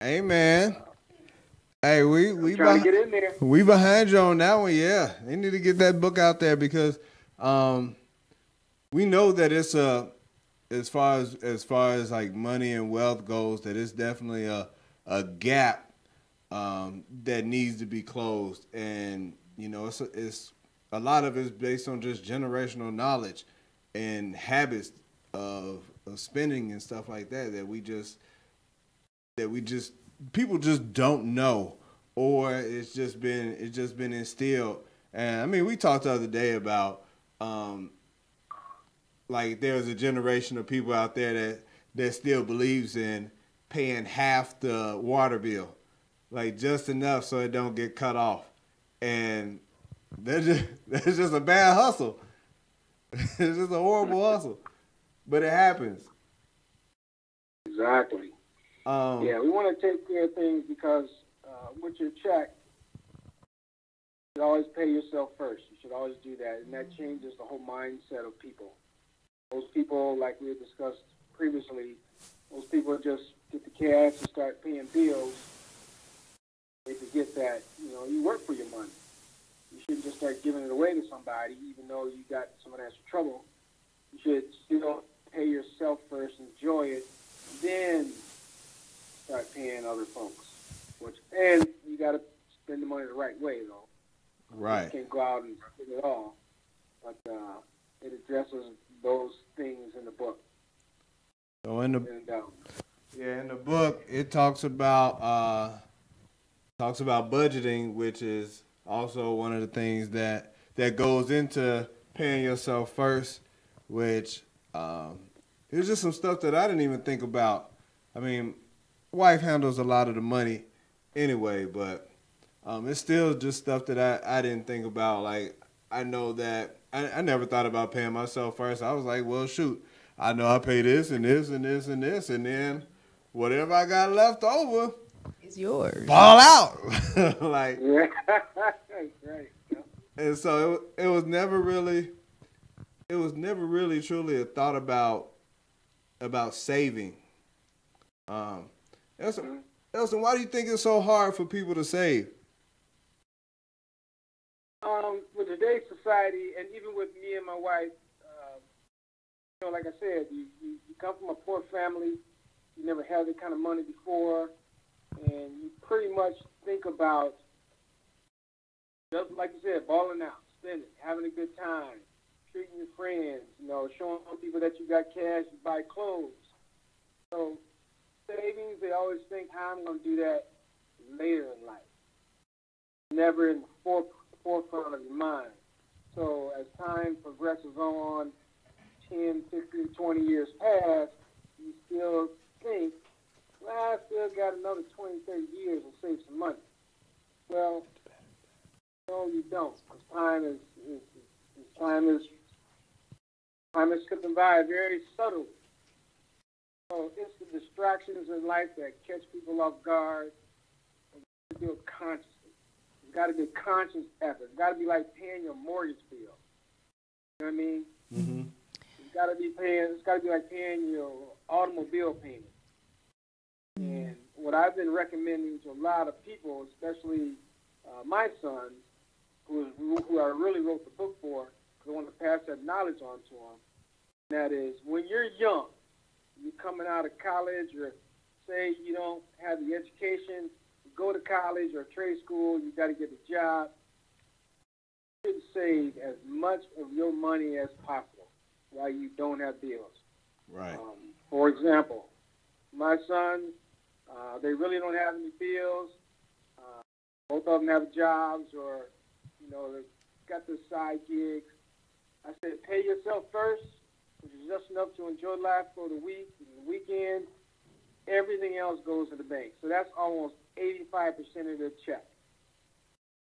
A: Hey, man. Hey, we
D: trying to get in there.
A: We behind you on that one, yeah. They need to get that book out there because we know that it's as far as like money and wealth goes, that it's definitely a gap that needs to be closed, and you know it's a lot of it's based on just generational knowledge and habits of spending and stuff like that that we just people just don't know, or it's just been instilled. And I mean, we talked the other day about like there's a generation of people out there that still believes in paying half the water bill, like just enough so it don't get cut off, and that's just a bad hustle. It's just a horrible hustle, but it happens.
D: Exactly. Yeah, we want to take care of things because with your check, you should always pay yourself first. You should always do that, and that changes the whole mindset of people. Most people, like we had discussed previously, most people just get the cash and start paying bills. They forget that, you work for your money. You shouldn't just start giving it away to somebody, even though you got some of that trouble. You should still pay yourself first, enjoy it, then start paying other folks. And you got to spend the money the right way, though.
A: Right.
D: You can't go out and spend it all. But it addresses those things in the book.
A: So in the book, it talks about budgeting, which is also one of the things that goes into paying yourself first, which it's just some stuff that I didn't even think about. I mean, wife handles a lot of the money anyway, but it's still just stuff that I didn't think about. Like, I know that I never thought about paying myself first. I was like, well, shoot, I know I pay this and this and this and this, and then whatever I got left over,
B: it's yours.
A: Ball out. Like,
D: yeah. Right. Yeah.
A: And so it was never really truly a thought about saving. Elson, why do you think it's so hard for people to save?
D: today's society, and even with me and my wife, like I said, you come from a poor family, you never had that kind of money before, and you pretty much think about, just like you said, balling out, spending, having a good time, treating your friends, showing people that you got cash to buy clothes. So savings, they always think, how I'm going to do that later in life. Never in the forefront of your mind. So as time progresses on, 10, 15, 20 years pass, you still think, well, I still got another 20, 30 years to save some money. Well, no, you don't. Because time is slipping by very subtly. So it's the distractions in life that catch people off guard. And you do it consciously. It's got to be a conscious effort. It's got to be like paying your mortgage bill. You know what I mean?
A: Mm-hmm.
D: It's got to be like paying your automobile payment. And what I've been recommending to a lot of people, especially my sons, who I really wrote the book for, because I want to pass that knowledge on to them. That is, when you're young, you're coming out of college, or say you don't have the education, you go to college or trade school, you got to get a job. You should save as much of your money as possible while you don't have bills.
A: Right.
D: For example, my sons, they really don't have any bills. Both of them have jobs, or they've got their side gigs. I said, pay yourself first, which is just enough to enjoy life for the week and the weekend. Everything else goes in the bank. So that's almost 85% of their check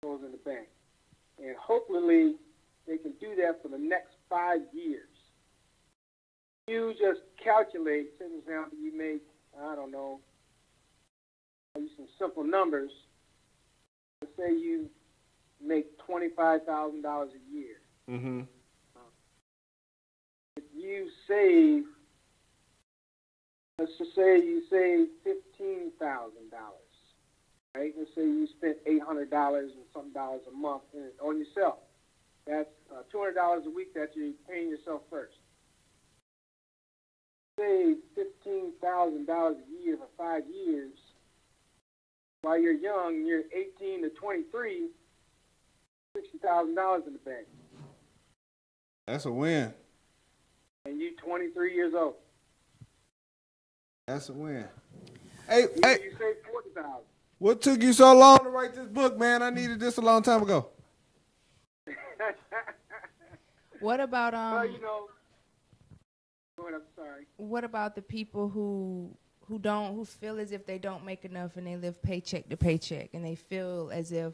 D: goes in the bank. And hopefully they can do that for the next 5 years. You just calculate, say, for example, you make, I don't know, I'll use some simple numbers. Let's say you make $25,000 a year.
A: Mm-hmm.
D: If you save, let's just say you save $15,000, right? Let's say you spent $800 and something dollars a month on yourself. That's $200 a week that you're paying yourself first. Save $15,000 a year for 5 years. While you're young, you're 18 to 23, $60,000 in the bank.
A: That's a win.
D: And you're 23 years old.
A: That's a win. Hey,
D: You saved $40,000.
A: What took you so long to write this book, man? I needed this a long time ago.
B: What about
D: Well, go ahead, I'm sorry.
B: What about the people who feel as if they don't make enough and they live paycheck to paycheck, and they feel as if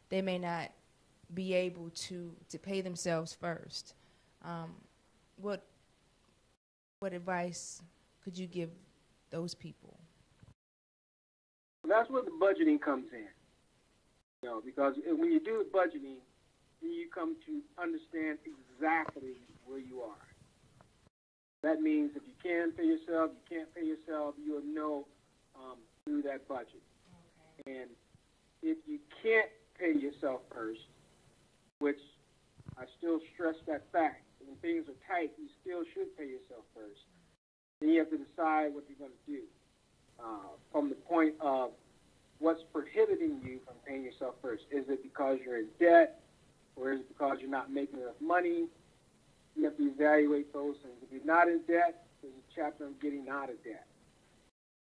B: they may not be able to pay themselves first? What advice could you give those people?
D: That's where the budgeting comes in. Because when you do the budgeting, then you come to understand exactly where you are. That means if you can pay yourself, you can't pay yourself, you'll know through that budget. Okay. And if you can't pay yourself first, which I still stress that fact, when things are tight, you still should pay yourself first. Then you have to decide what you're going to do from the point of what's prohibiting you from paying yourself first. Is it because you're in debt, or is it because you're not making enough money? You have to evaluate those things. If you're not in debt, there's a chapter on getting out of debt.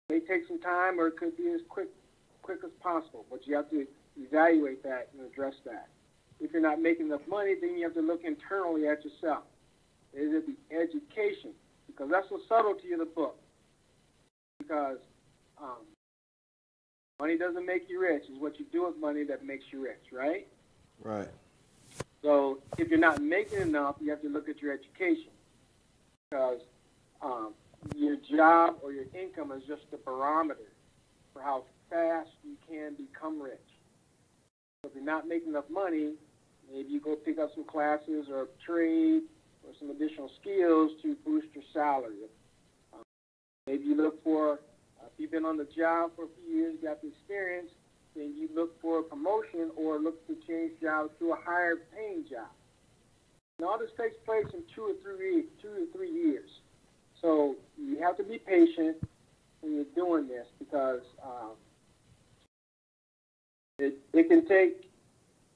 D: It may take some time, or it could be as quick as possible, but you have to evaluate that and address that. If you're not making enough money, then you have to look internally at yourself. Is it the education? Because that's the subtlety of the book. Because money doesn't make you rich. It's what you do with money that makes you rich, right?
A: Right.
D: So if you're not making enough, you have to look at your education. Because your job or your income is just a barometer for how fast you can become rich. So if you're not making enough money, maybe you go pick up some classes or trade or some additional skills to boost your salary. Maybe you look for, if you've been on the job for a few years, got the experience, then you look for a promotion or look to change jobs to a higher paying job. And all this takes place in 2 to 3 years. So you have to be patient when you're doing this because it can take,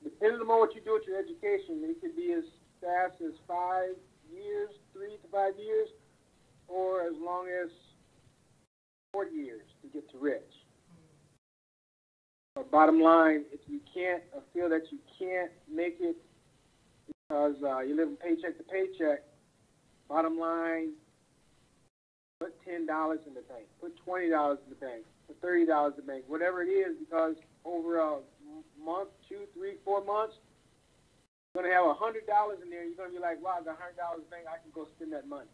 D: depending on what you do with your education, it can be as fast as 5 years, 3 to 5 years, or as long as 40 years to get to rich. But bottom line, if you can't, or feel that you can't make it because you're living paycheck to paycheck, bottom line, put $10 in the bank, put $20 in the bank, put $30 in the bank, whatever it is, because over a month, 2, 3, 4 months, you're going to have $100 in there. You're going to be like, wow, I got $100 in the bank. I can go spend that money.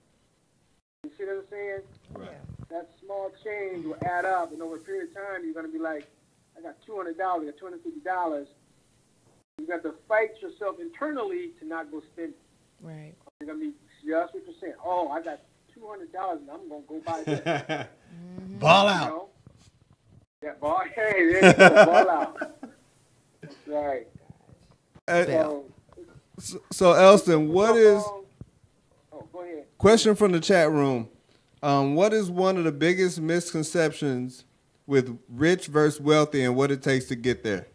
D: You see what I'm saying?
A: Right.
D: That small change will add up, and over a period of time, you're going to be like, I got $200, I got $250. You got to fight yourself internally to not go spend it.
B: Right.
D: You're going to be just what you're saying. Oh, I got $200 and I'm going to go buy this.
A: Ball out.
D: You know? Yeah, ball. Hey, there you go. Ball out. That's right.
A: So Elston, what is...
D: Oh, go ahead.
A: Question from the chat room. What is one of the biggest misconceptions with rich versus wealthy and what it takes to get there?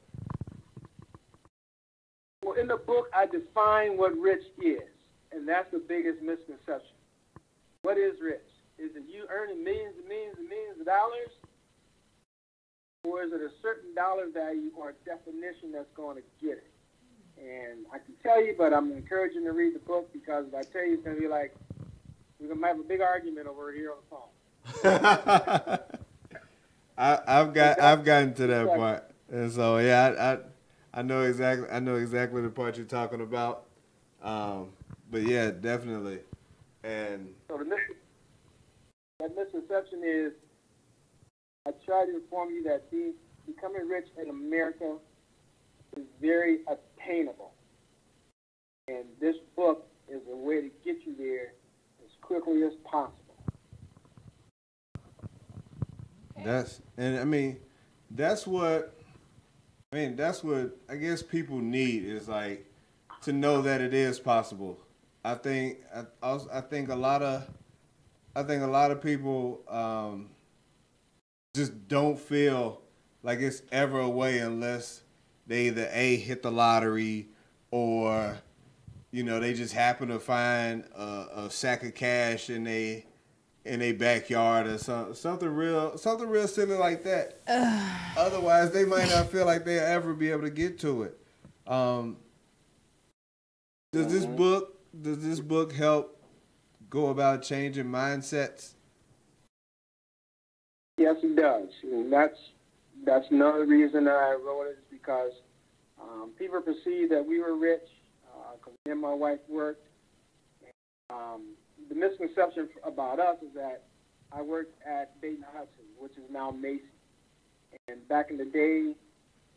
D: Well, in the book, I define what rich is, and that's the biggest misconception. What is rich? Is it you earning millions and millions and millions of dollars? Or is it a certain dollar value or a definition that's going to get it? And I can tell you, but I'm encouraging you to read the book because if I tell you, it's going to be like, we're going to have a big argument over here on the phone.
A: I've gotten to that part. And so, yeah, I know exactly the part you're talking about. But yeah, definitely. And
D: so that misconception is, I try to inform you that becoming rich in America is very attainable. And this book is a way to get you there as quickly as possible.
A: That's what I guess people need is like to know that it is possible. I think a lot of people just don't feel like it's ever a way unless they either hit the lottery or they just happen to find a sack of cash in a backyard or something real silly like that. Otherwise, they might not feel like they'll ever be able to get to it. Does this book help go about changing mindsets?
D: Yes, it does. And that's another reason that I wrote it is because people perceive that we were rich because me and my wife worked. The misconception about us is that I worked at Dayton Hudson, which is now Macy. And back in the day,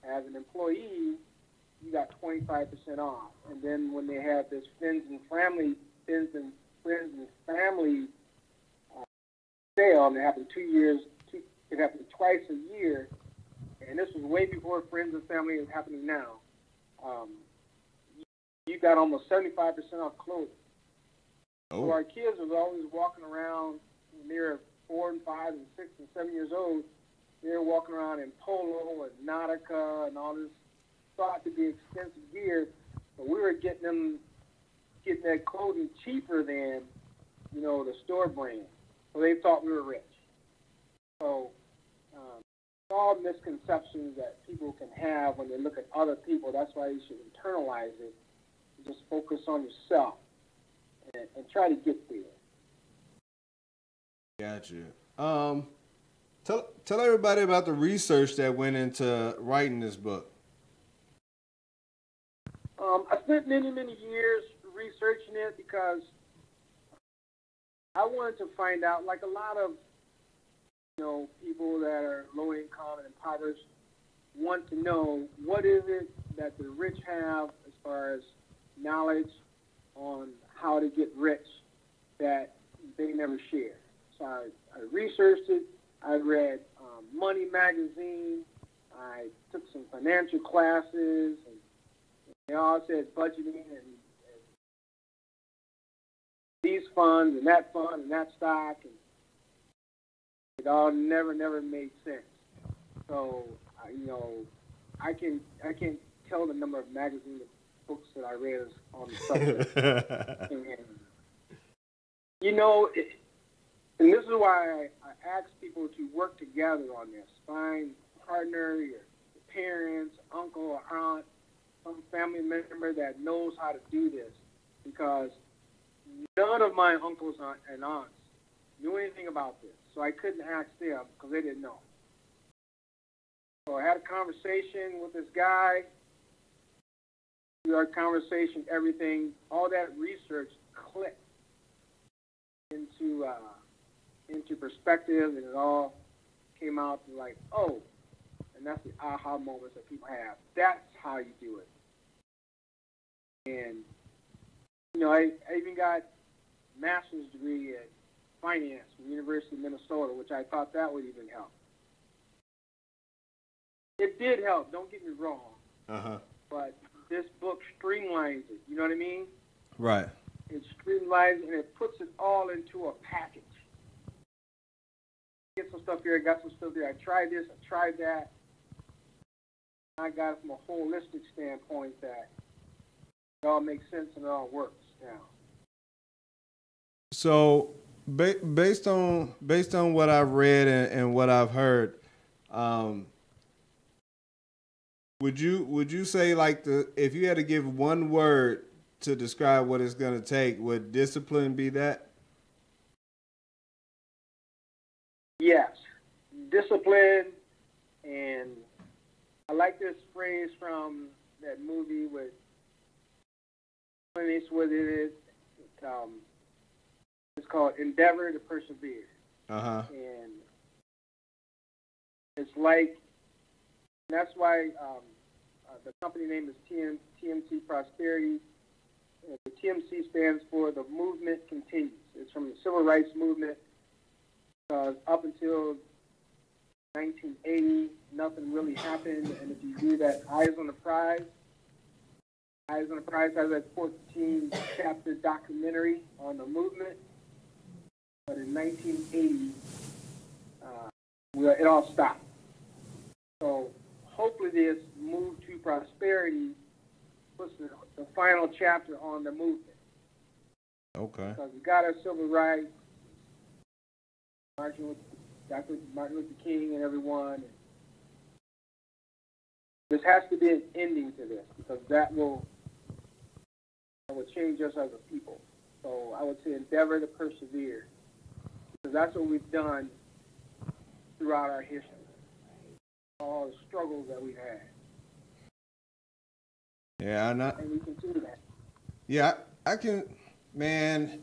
D: as an employee, you got 25% off. And then when they had this friends and family sale, and it happened 2 years. It happened twice a year, and this was way before friends and family is happening now. You got almost 75% off clothing.
A: Oh.
D: So our kids were always walking around when they were 4 and 5 and 6 and 7 years old. They were walking around in Polo and Nautica and all this thought to be expensive gear, but we were getting that clothing cheaper than the store brand. So they thought we were rich. So all misconceptions that people can have when they look at other people. That's why you should internalize it. Just focus on yourself and try to get there.
A: Gotcha. Tell everybody about the research that went into writing this book.
D: I spent many years researching it because I wanted to find out, like a lot of people that are low income and impoverished want to know what is it that the rich have as far as knowledge on how to get rich that they never share. So I researched it. I read Money magazine. I took some financial classes, and they all said budgeting and these funds and that fund and that stock, and it all never made sense. So, I can tell the number of magazines and books that I read on the subject. And this is why I ask people to work together on this. Find a partner, your parents, uncle or aunt, some family member that knows how to do this, because none of my uncles and aunts knew anything about this. So I couldn't ask them because they didn't know. So I had a conversation with this guy. Through our conversation, everything, all that research clicked into perspective, and it all came out to like, oh, and that's the aha moments that people have. That's how you do it. And, I even got a master's degree in finance from the University of Minnesota, which I thought that would even help. It did help, don't get me wrong.
A: Uh-huh.
D: But this book streamlines it, you know what I mean?
A: Right.
D: It streamlines and it puts it all into a package. Get some stuff here, I got some stuff there. I tried this, I tried that. I got it from a holistic standpoint that it all makes sense and it all works now.
A: So, based on what I've read and what I've heard, would you say, like, if you had to give one word to describe what it's going to take, would discipline be that?
D: Yes, discipline. And I like this phrase from that movie with Clint Eastwood in it. It's called Endeavor to Persevere.
A: Uh-huh.
D: And it's like, that's why the company name is TMC Prosperity. The TMC stands for the movement continues. It's from the civil rights movement. Up until 1980, nothing really happened. And if you do that Eyes on the Prize has a 14-chapter documentary on the movement. But in 1980, it all stopped. So hopefully this move to prosperity puts the final chapter on the movement.
A: Okay.
D: Because we got our civil rights, Dr. Martin Luther King and everyone. There has to be an ending to this, because that will change us as a people. So I would say endeavor to persevere, because that's what we've done throughout our history. All the struggles that we've had.
A: Yeah,
D: and we continue that.
A: Yeah, I can, man.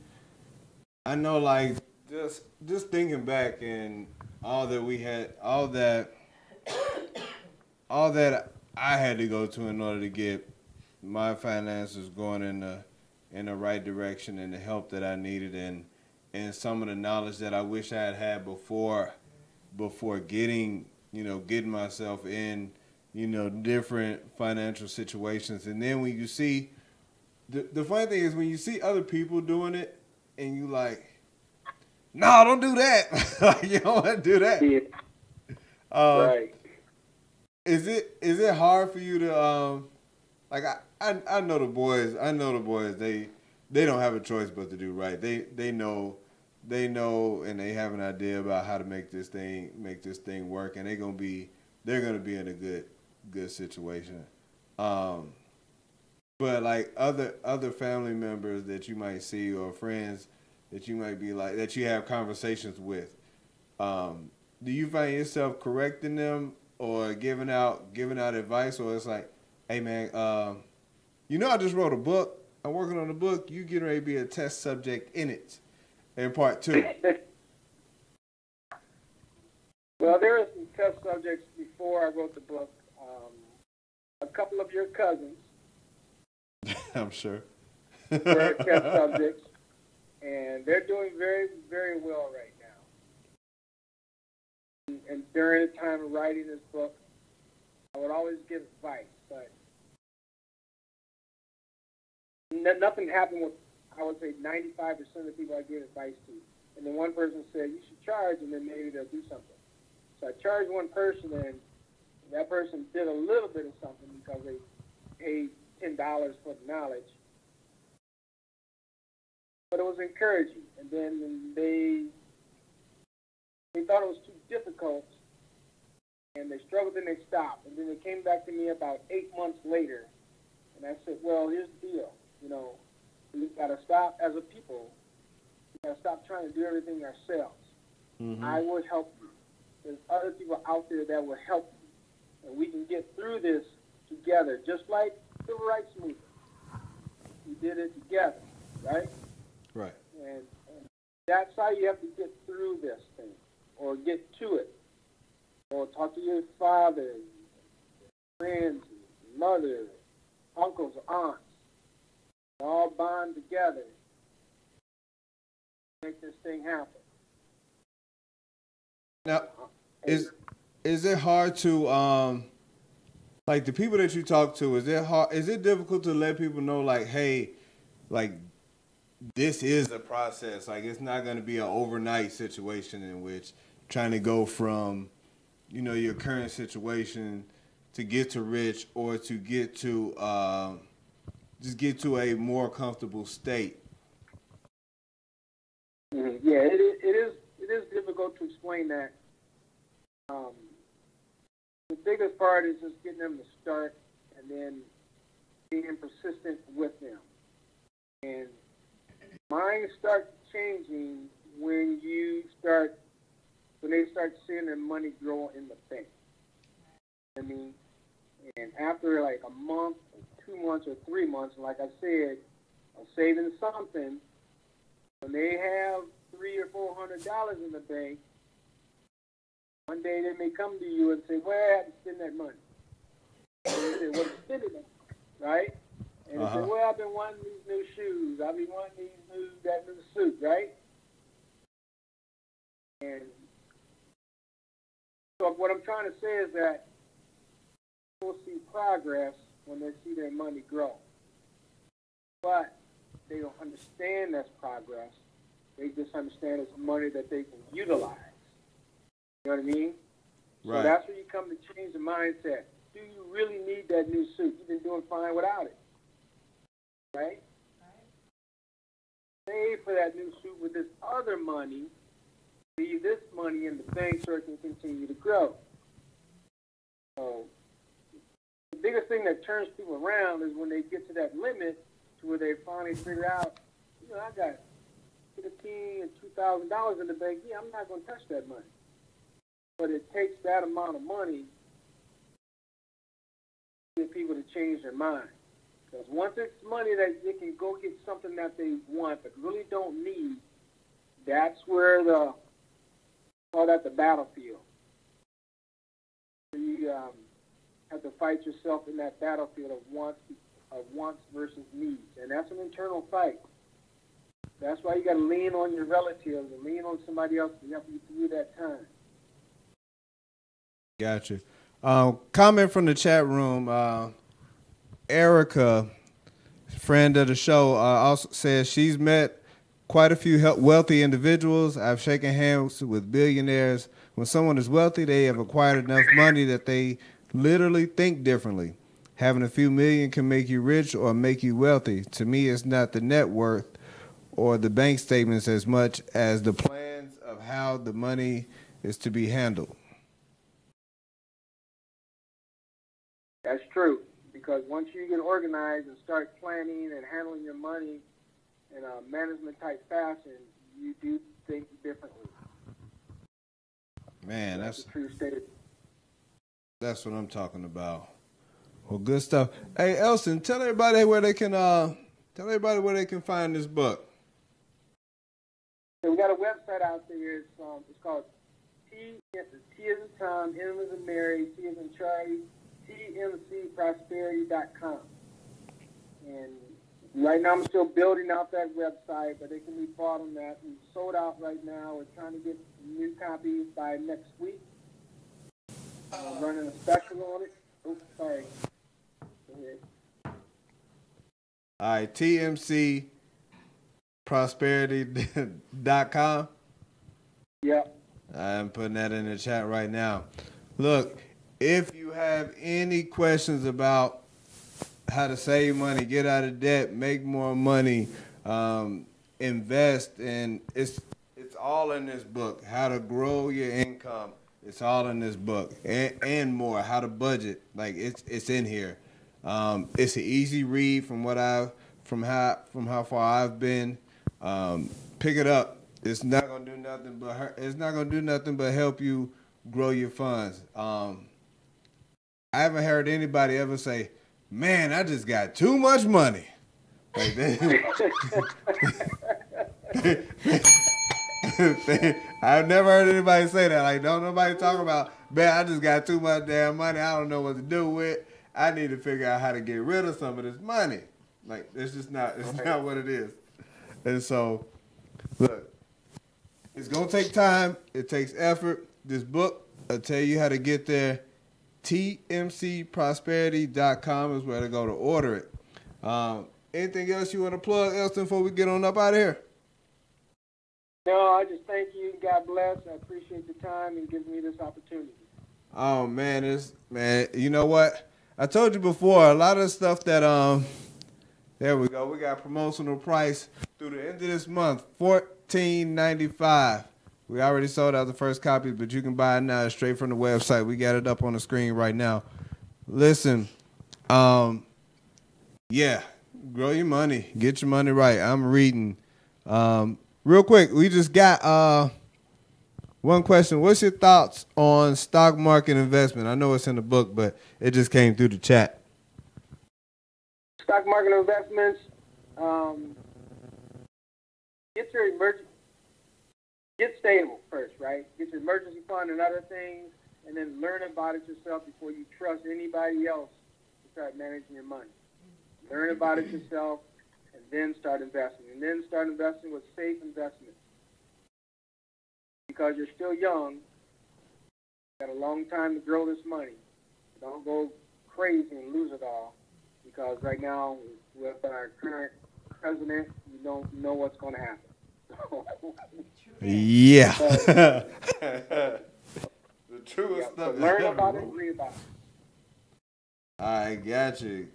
A: I know, like, just thinking back and all that we had, all that I had to go to in order to get my finances going in the right direction, and the help that I needed, and some of the knowledge that I wish I had had before getting myself in, different financial situations. And then when you see, the funny thing is when you see other people doing it and you like, no, don't do that. You don't want to do that.
D: Yeah. Right.
A: Is it hard for you to like I know the boys they don't have a choice but to do right. They know and they have an idea about how to make this thing work, and they're gonna be in a good situation. But like other family members that you might see, or friends that you might be like, that you have conversations with, do you find yourself correcting them or giving out advice, or it's like, hey man, I just wrote a book. I'm working on a book. You getting ready to be a test subject in it, in part 2.
D: Well, there were some test subjects before I wrote the book. A couple of your cousins,
A: I'm sure,
D: were test subjects, and they're doing very, very well right now. And during the time of writing this book, I would always give advice, but nothing happened I would say 95% of the people I give advice to. And then one person said, you should charge, and then maybe they'll do something. So I charged one person, and that person did a little bit of something because they paid $10 for the knowledge. But it was encouraging. And then they thought it was too difficult, and they struggled, and they stopped. And then they came back to me about 8 months later, and I said, well, here's the deal. You know, we've got to stop as a people. We've got to stop trying to do everything ourselves. Mm-hmm. I would help you. There's other people out there that will help you. And we can get through this together, just like the civil rights movement. We did it together, right?
A: Right.
D: And that's how you have to get through this thing, or get to it. Or talk to your father, friends, mother, uncles, aunts. All bond together. Make this thing happen.
A: Now, is it hard to like the people that you talk to? Is it difficult to let people know, like, hey, like, this is a process. Like, it's not going to be an overnight situation in which trying to go from, you know, your current situation to get to rich, or to get to just get to a more comfortable state.
D: Mm-hmm. Yeah, it is difficult to explain that. The biggest part is just getting them to start, and then being persistent with them. And minds start changing when they start seeing their money grow in the bank. I mean, and after like a month, or 2 months, or 3 months, like I said, of saving something, when they have $300 or $400 in the bank, one day they may come to you and say, "Where I had to spend that money?" And you say, "Well, spend it, right?" And they say, "Well, I've been wanting these new shoes. I've been wanting that new suit, right?" And so what I'm trying to say is that people see progress when they see their money grow, but they don't understand that's progress. They just understand it's money that they can utilize. You know what I mean? Right. So that's where you come to change the mindset. Do you really need that new suit? You've been doing fine without it. Right? Save for that new suit with this other money. Leave this money in the bank so it can continue to grow. So the biggest thing that turns people around is when they get to that limit to where they finally figure out, you know, I got $15,000 and $2,000 in the bank. Yeah, I'm not going to touch that money. But it takes that amount of money to get people to change their mind. Because once it's money that they can go get something that they want but really don't need, that's where call that the battlefield. You have to fight yourself in that battlefield of wants versus needs. And that's an internal fight. That's why you got to lean on your relatives and lean on somebody else to help you through that time.
A: Gotcha. Comment from the chat room. Erica, friend of the show, also says she's met quite a few wealthy individuals. I've shaken hands with billionaires. When someone is wealthy, they have acquired enough money that they literally think differently. Having a few million can make you rich or make you wealthy. To me, it's not the net worth or the bank statements as much as the plans of how the money is to be handled.
D: That's true, because once you get organized and start planning and handling your money in a management-type fashion, you do think differently.
A: Man, that's
D: a true state.
A: That's what I'm talking about. Well, good stuff. Hey, Elson, tell everybody where they can find this book.
D: So we got a website out there. It's called T as in Tom, M as in Mary, C as in Charlie, tmcprosperity.com. And right now I'm still building out that website, but it can be bought on that. We've sold out right now. We're trying to get new copies by next week. I'm running a special on it. Oops, sorry. Go ahead.
A: All right, TMC TMCprosperity.com.
D: Yep.
A: I'm putting that in the chat right now. Look, if you have any questions about how to save money, get out of debt, make more money, invest, and it's all in this book. How to grow your income. It's all in this book, and more. How to budget. Like it's in here. It's an easy read from how far I've been. Pick it up. It's not gonna do nothing but help you grow your funds. I haven't heard anybody ever say, "Man, I just got too much money." Like I've never heard anybody say that. Like, don't nobody talk about, "Man, I just got too much damn money. I don't know what to do with. I need to figure out how to get rid of some of this money." Like, it's just not. It's not what it is. And so, look, it's gonna take time. It takes effort. This book, I'll tell you how to get there. TMCprosperity.com is where to go to order it. Anything else you want to plug, Elston, before we get on up out of here?
D: No, I just thank you. God bless. I appreciate the time and giving me this opportunity.
A: Oh man, you know what? I told you before, a lot of stuff that there we go. We got promotional price through the end of this month, $14.95. We already sold out the first copy, but you can buy it now straight from the website. We got it up on the screen right now. Listen, yeah, grow your money, get your money right. I'm reading. Real quick, we just got one question. What's your thoughts on stock market investment? I know it's in the book, but it just came through the chat.
D: Stock market investments, get stable first, right? Get your emergency fund and other things, and then learn about it yourself before you trust anybody else to start managing your money. Learn about it yourself, and then start investing. And then start investing with safe investments. Because you're still young, got a long time to grow this money. Don't go crazy and lose it all. Because right now, with our current president, you don't know what's going to happen.
A: Yeah. The truest stuff.
D: So learn about it, read about it.
A: I got you.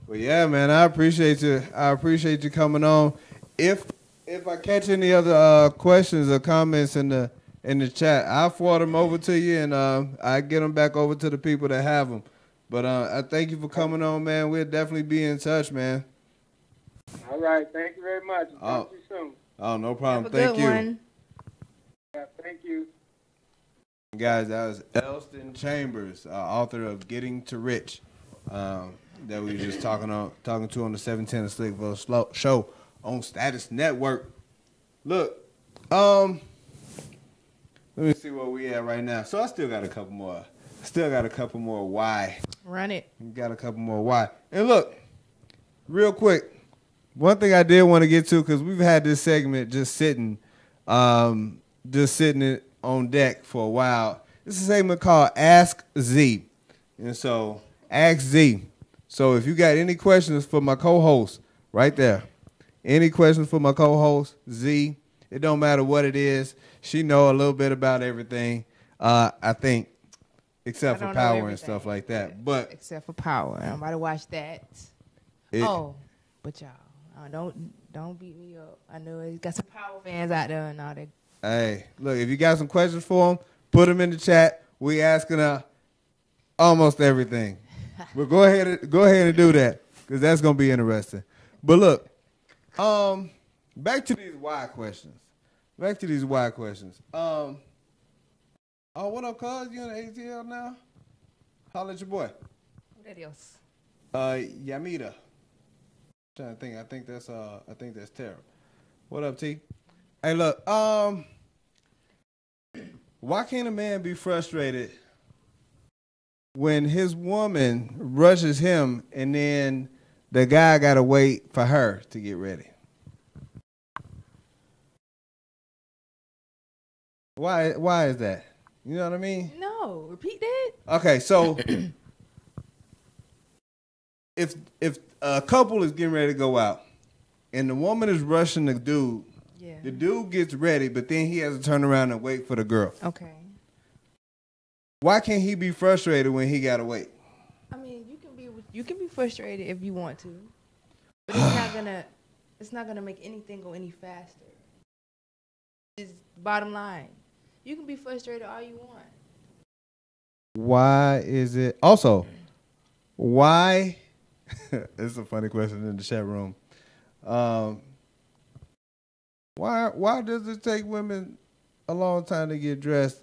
A: Well, yeah, man, I appreciate you. I appreciate you coming on. If I catch any other questions or comments in the chat, I'll forward them over to you, and I get them back over to the people that have them. But I thank you for coming on, man. We'll definitely be in touch, man.
D: All right. Thank you very much. Talk to you soon.
A: Oh, no problem.
B: Have a good one.
D: Yeah, thank you.
A: Guys, that was Elston Chambers, author of Getting to Rich, that we were just talking to on the 710 To Slickvill Show on Status Network. Look, let me see where we at right now. So I still got a couple more. Why?
B: Run it.
A: Got a couple more why. And look, real quick, one thing I did want to get to, because we've had this segment just sitting on deck for a while. This is a segment called Ask Z. And so, Ask Z. So if you got any questions for my co-host, right there. Any questions for my co-host, Z, it don't matter what it is. She know a little bit about everything, I think, except for power and stuff like that. But
B: except for power. I'm about to watch that. But y'all, don't beat me up. I know you got some power fans out there and all that.
A: Hey, look, if you got some questions for them, put them in the chat. We asking her almost everything. But go ahead and do that, because that's gonna be interesting. But look, back to these why questions. Oh, what up, cuz? You in the ATL now? Holla at your boy.
B: What else?
A: Yamita. Trying to think. I think that's Tara. What up, T? Hey, look. Why can't a man be frustrated when his woman rushes him and then the guy got to wait for her to get ready? Why is that? You know what I mean?
B: No, repeat that.
A: Okay, so if a couple is getting ready to go out and the woman is rushing the dude.
B: Yeah.
A: The dude gets ready, but then he has to turn around and wait for the girl.
B: Okay.
A: Why can't he be frustrated when he gotta wait?
B: I mean, you can be frustrated if you want to, but it's not gonna make anything go any faster. It's bottom line. You can be frustrated all you want.
A: Why is it also? Why? It's a funny question in the chat room. Why does it take women a long time to get dressed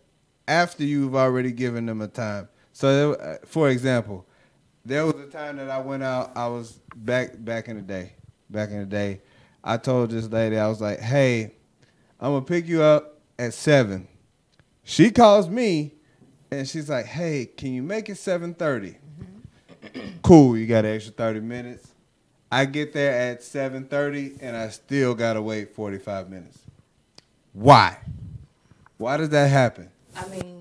A: after you've already given them a time? So, for example, there was a time that I went out. I was back in the day. Back in the day, I told this lady, I was like, "Hey, I'm gonna pick you up at 7." She calls me, and she's like, "Hey, can you make it 7:30?" Cool, you got an extra 30 minutes. I get there at 7:30, and I still gotta wait 45 minutes. Why? Why does that happen?
B: I mean,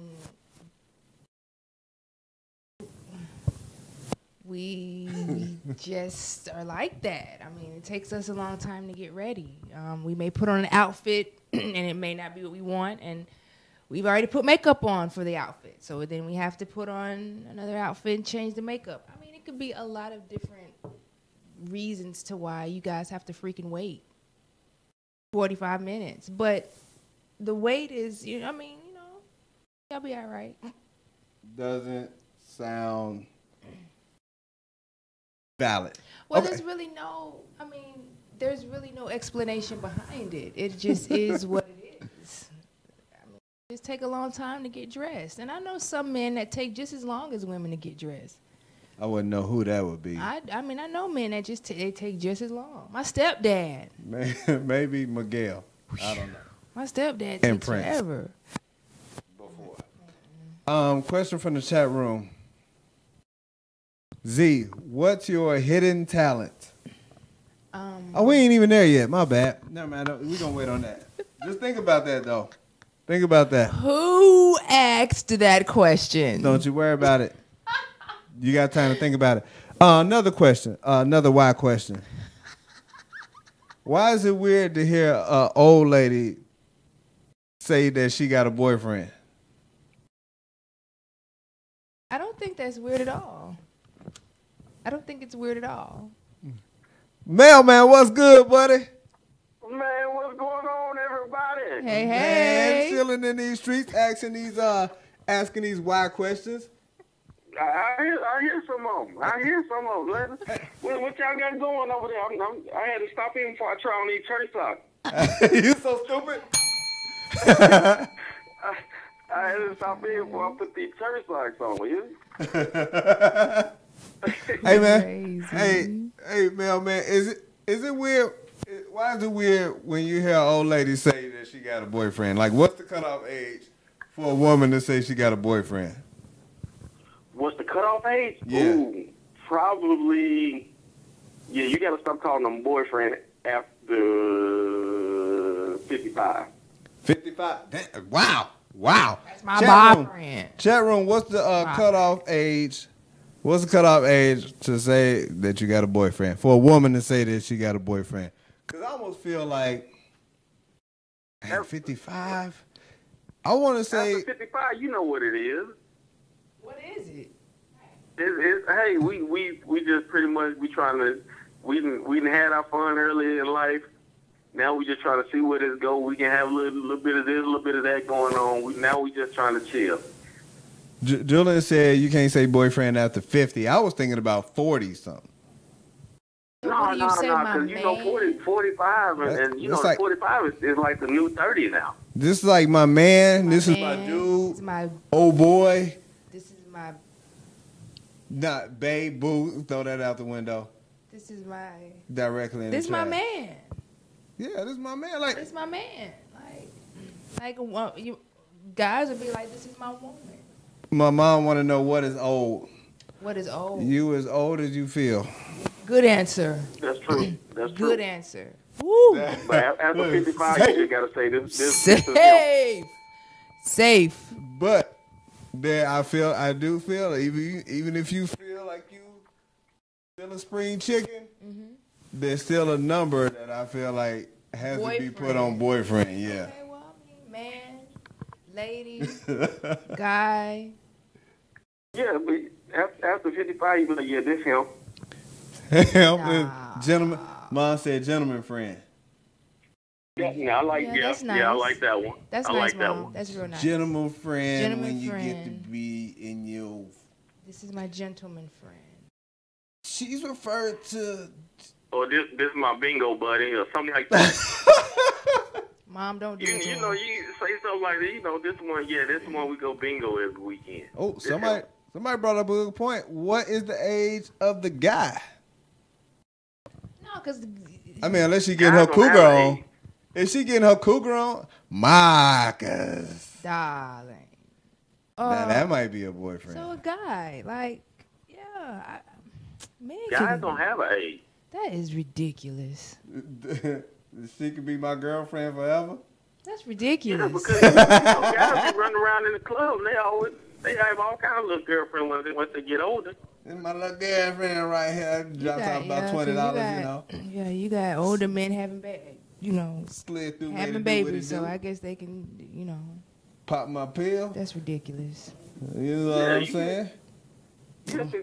B: we just are like that. I mean, it takes us a long time to get ready. We may put on an outfit, and it may not be what we want, and we've already put makeup on for the outfit. So then we have to put on another outfit and change the makeup. I mean, it could be a lot of different reasons to why you guys have to freaking wait 45 minutes. But the wait is, y'all be all right.
A: Doesn't sound valid.
B: Well,
A: Okay.
B: there's really no explanation behind it. It just is what it is. I mean, it just take a long time to get dressed. And I know some men that take just as long as women to get dressed.
A: I wouldn't know who that would be.
B: I know men that just they take just as long. My stepdad.
A: Maybe Miguel. I don't know.
B: My stepdad
A: And
B: takes
A: Prince.
B: forever.
A: Before. Question from the chat room. Z, what's your hidden talent? We ain't even there yet. My bad. Never mind. We're going to wait on that. Just think about that, though. Think about that.
B: Who asked that question?
A: Don't you worry about it. You got time to think about it. Another question. Another why question. Why is it weird to hear an old lady say that she got a boyfriend?
B: I don't think that's weird at all. I don't think it's weird at all.
A: Mailman, what's good, buddy?
E: Man, what's going on, everybody?
B: Hey,
A: Man,
B: hey.
A: chilling in these streets, asking these why questions.
E: I hear some of them. What y'all got going over there? I had to stop in before I try on these church socks.
A: You so stupid.
E: I had to stop in before I put these church socks on.
A: Hey man, hey mailman, is it weird? Why is it weird when you hear an old lady say that she got a boyfriend? Like, what's the cutoff age for a woman to say she got a boyfriend?
E: What's the cutoff age?
A: Yeah.
E: Ooh, probably. Yeah, you got to stop calling them boyfriend after 55.
A: 55. Wow.
B: That's my boyfriend.
A: Chat room. What's the cutoff age? What's the cutoff age to say that you got a boyfriend? For a woman to say that she got a boyfriend? Because I almost feel like at 55, I want to say.
E: After 55, you know what it is.
B: What is it?
E: Hey, we just pretty much we done had our fun early in life. Now we just trying to see where this go. We can have a little bit of this, a little bit of that going on. Now we just trying to chill.
A: Julian said you can't say boyfriend after 50. I was thinking about 40 something.
E: No, because you know 45 and you know
A: like,
E: 45 is like the new 30 now.
A: This is like my man. This is my dude.
B: This is my
A: old boy.
B: This is my.
A: Not babe, boo. Throw that out the window.
B: This is my.
A: Directly in
B: This
A: the
B: my
A: chat.
B: man.
A: Yeah, this is my man. Like,
B: This is my man. You guys would be like, this is my woman.
A: my mom want to know what is old.
B: What is old?
A: You as old as you feel.
B: Good answer.
E: That's true. That's true.
B: Good answer. Woo.
E: But after 55, you just gotta say this is him.
B: Safe.
A: But there, I do feel even if you feel like you feeling spring chicken, there's still a number that I feel like has to be put on boyfriend. Yeah.
B: Okay, well, I mean, man, lady, guy.
E: Yeah, but after 55, you be like, yeah, this him.
B: Nah.
A: Gentleman. Mom said gentleman friend.
E: Yeah, I like
B: that's nice.
E: Yeah, I like that one.
B: That's
E: I
B: nice,
E: like that
B: Mom.
E: one.
B: That's real nice.
A: Gentleman friend
B: Gentleman
A: when you get to
B: friend.
A: be in your.
B: This is my gentleman friend.
A: She's referred to.
E: Or this is my bingo buddy or something like that.
B: Mom, don't do
E: you
B: it.
E: you know, you say something like that. You know, this one we go bingo every weekend.
A: Oh, somebody brought up a good point. What is the age of the guy?
B: No, because
A: I mean, unless she getting her cougar on. Is she getting her cougar on? Marcus.
B: darling.
A: Now that might be a boyfriend.
B: So a guy, like, yeah, man.
E: Guys don't have an age.
B: That is ridiculous.
A: She could be my girlfriend forever.
B: That's
E: Yeah,
B: ridiculous.
E: because guys be running around in the club and they have all kinds of little girlfriends once they get older.
A: This is my little girlfriend right here. Dropped off about $20, you know.
B: Yeah, you got older men having
A: Slid through
B: having babies, so I guess they can,
A: pop my pill.
B: That's ridiculous.
A: You know what I'm saying?
E: Yeah, this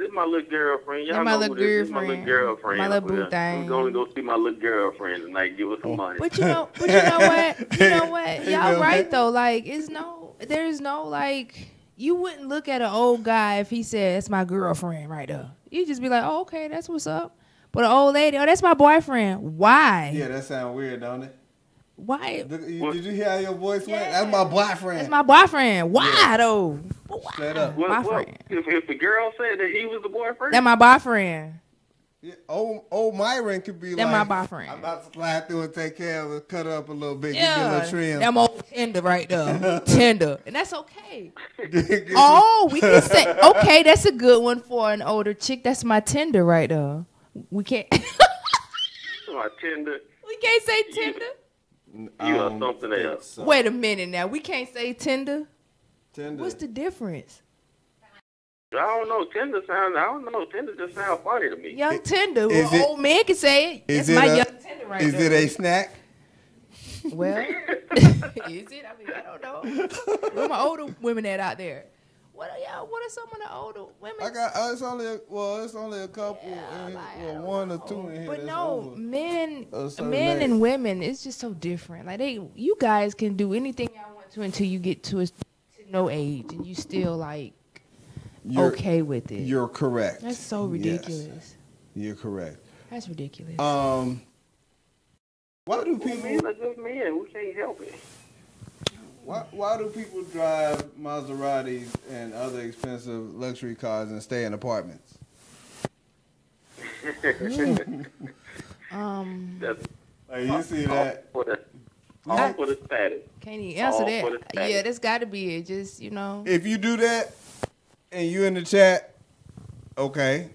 E: is my little girlfriend. Y'all
B: That's my
E: know
B: little
E: who this is. My
B: girlfriend.
E: little girlfriend.
B: My little boo
E: I'm
B: thing.
E: going to go see my little girlfriend tonight. Give her some money.
B: But you know what? You know what?
A: Hey,
B: Y'all
A: man.
B: right though. Like, there's no like. You wouldn't look at an old guy if he said, "That's my girlfriend," right there. You just be like, "Oh, okay, that's what's up." But an old lady, "Oh, that's my boyfriend." Why?
A: Yeah, that sounds weird, don't it?
B: Why?
A: Did you hear how your voice went?
B: Yeah.
A: That's my boyfriend.
B: That's my boyfriend. Why
A: Yeah.
B: though? Why?
A: Straight up.
B: My friend.
E: If the girl said that he was the boyfriend,
B: That's my boyfriend.
A: Yeah, old Myron could be
B: That's
A: like,
B: my boyfriend.
A: I'm about to slide through and take care of it, cut her up a little bit, give me a
B: Yeah,
A: little trim.
B: that old tender right there, tender, and that's okay. Oh, we can say okay. That's a good one for an older chick. That's my tender right there. We can't.
E: my tender,
B: We can't say tender.
E: you are something else.
A: So.
B: Wait a minute now. We can't say tender.
A: Tender.
B: What's the difference?
E: I don't know. Tender just sounds funny to me.
B: Young tender.
A: Is
B: Well,
A: it-
B: old man can say it.
A: is
B: That's
A: it
B: my
A: a-
B: young tender right
A: Is
B: there.
A: it a snack?
B: Well, is it? I mean, I don't know. Where my older women at out there? What are some of the older women?
A: I got. It's only a couple. One or two in here.
B: But
A: that's
B: no,
A: over
B: men
A: a certain
B: and
A: age.
B: women, it's just so different. Like you guys can do anything y'all want to until you get to no age, and you still like
A: You're-
B: okay with it.
A: You're correct.
B: That's so ridiculous.
A: Yes, you're correct.
B: That's ridiculous.
A: Why do
E: Men
A: people?
E: are just men. We can't help it.
A: Why do people drive Maseratis and other expensive luxury cars and stay in apartments?
E: That's
A: Like you see that?
E: all for the status.
B: Can't even answer
E: all for the
B: that.
E: status.
B: Yeah, that's got to be it. Just
A: If you do that and you in the chat, okay,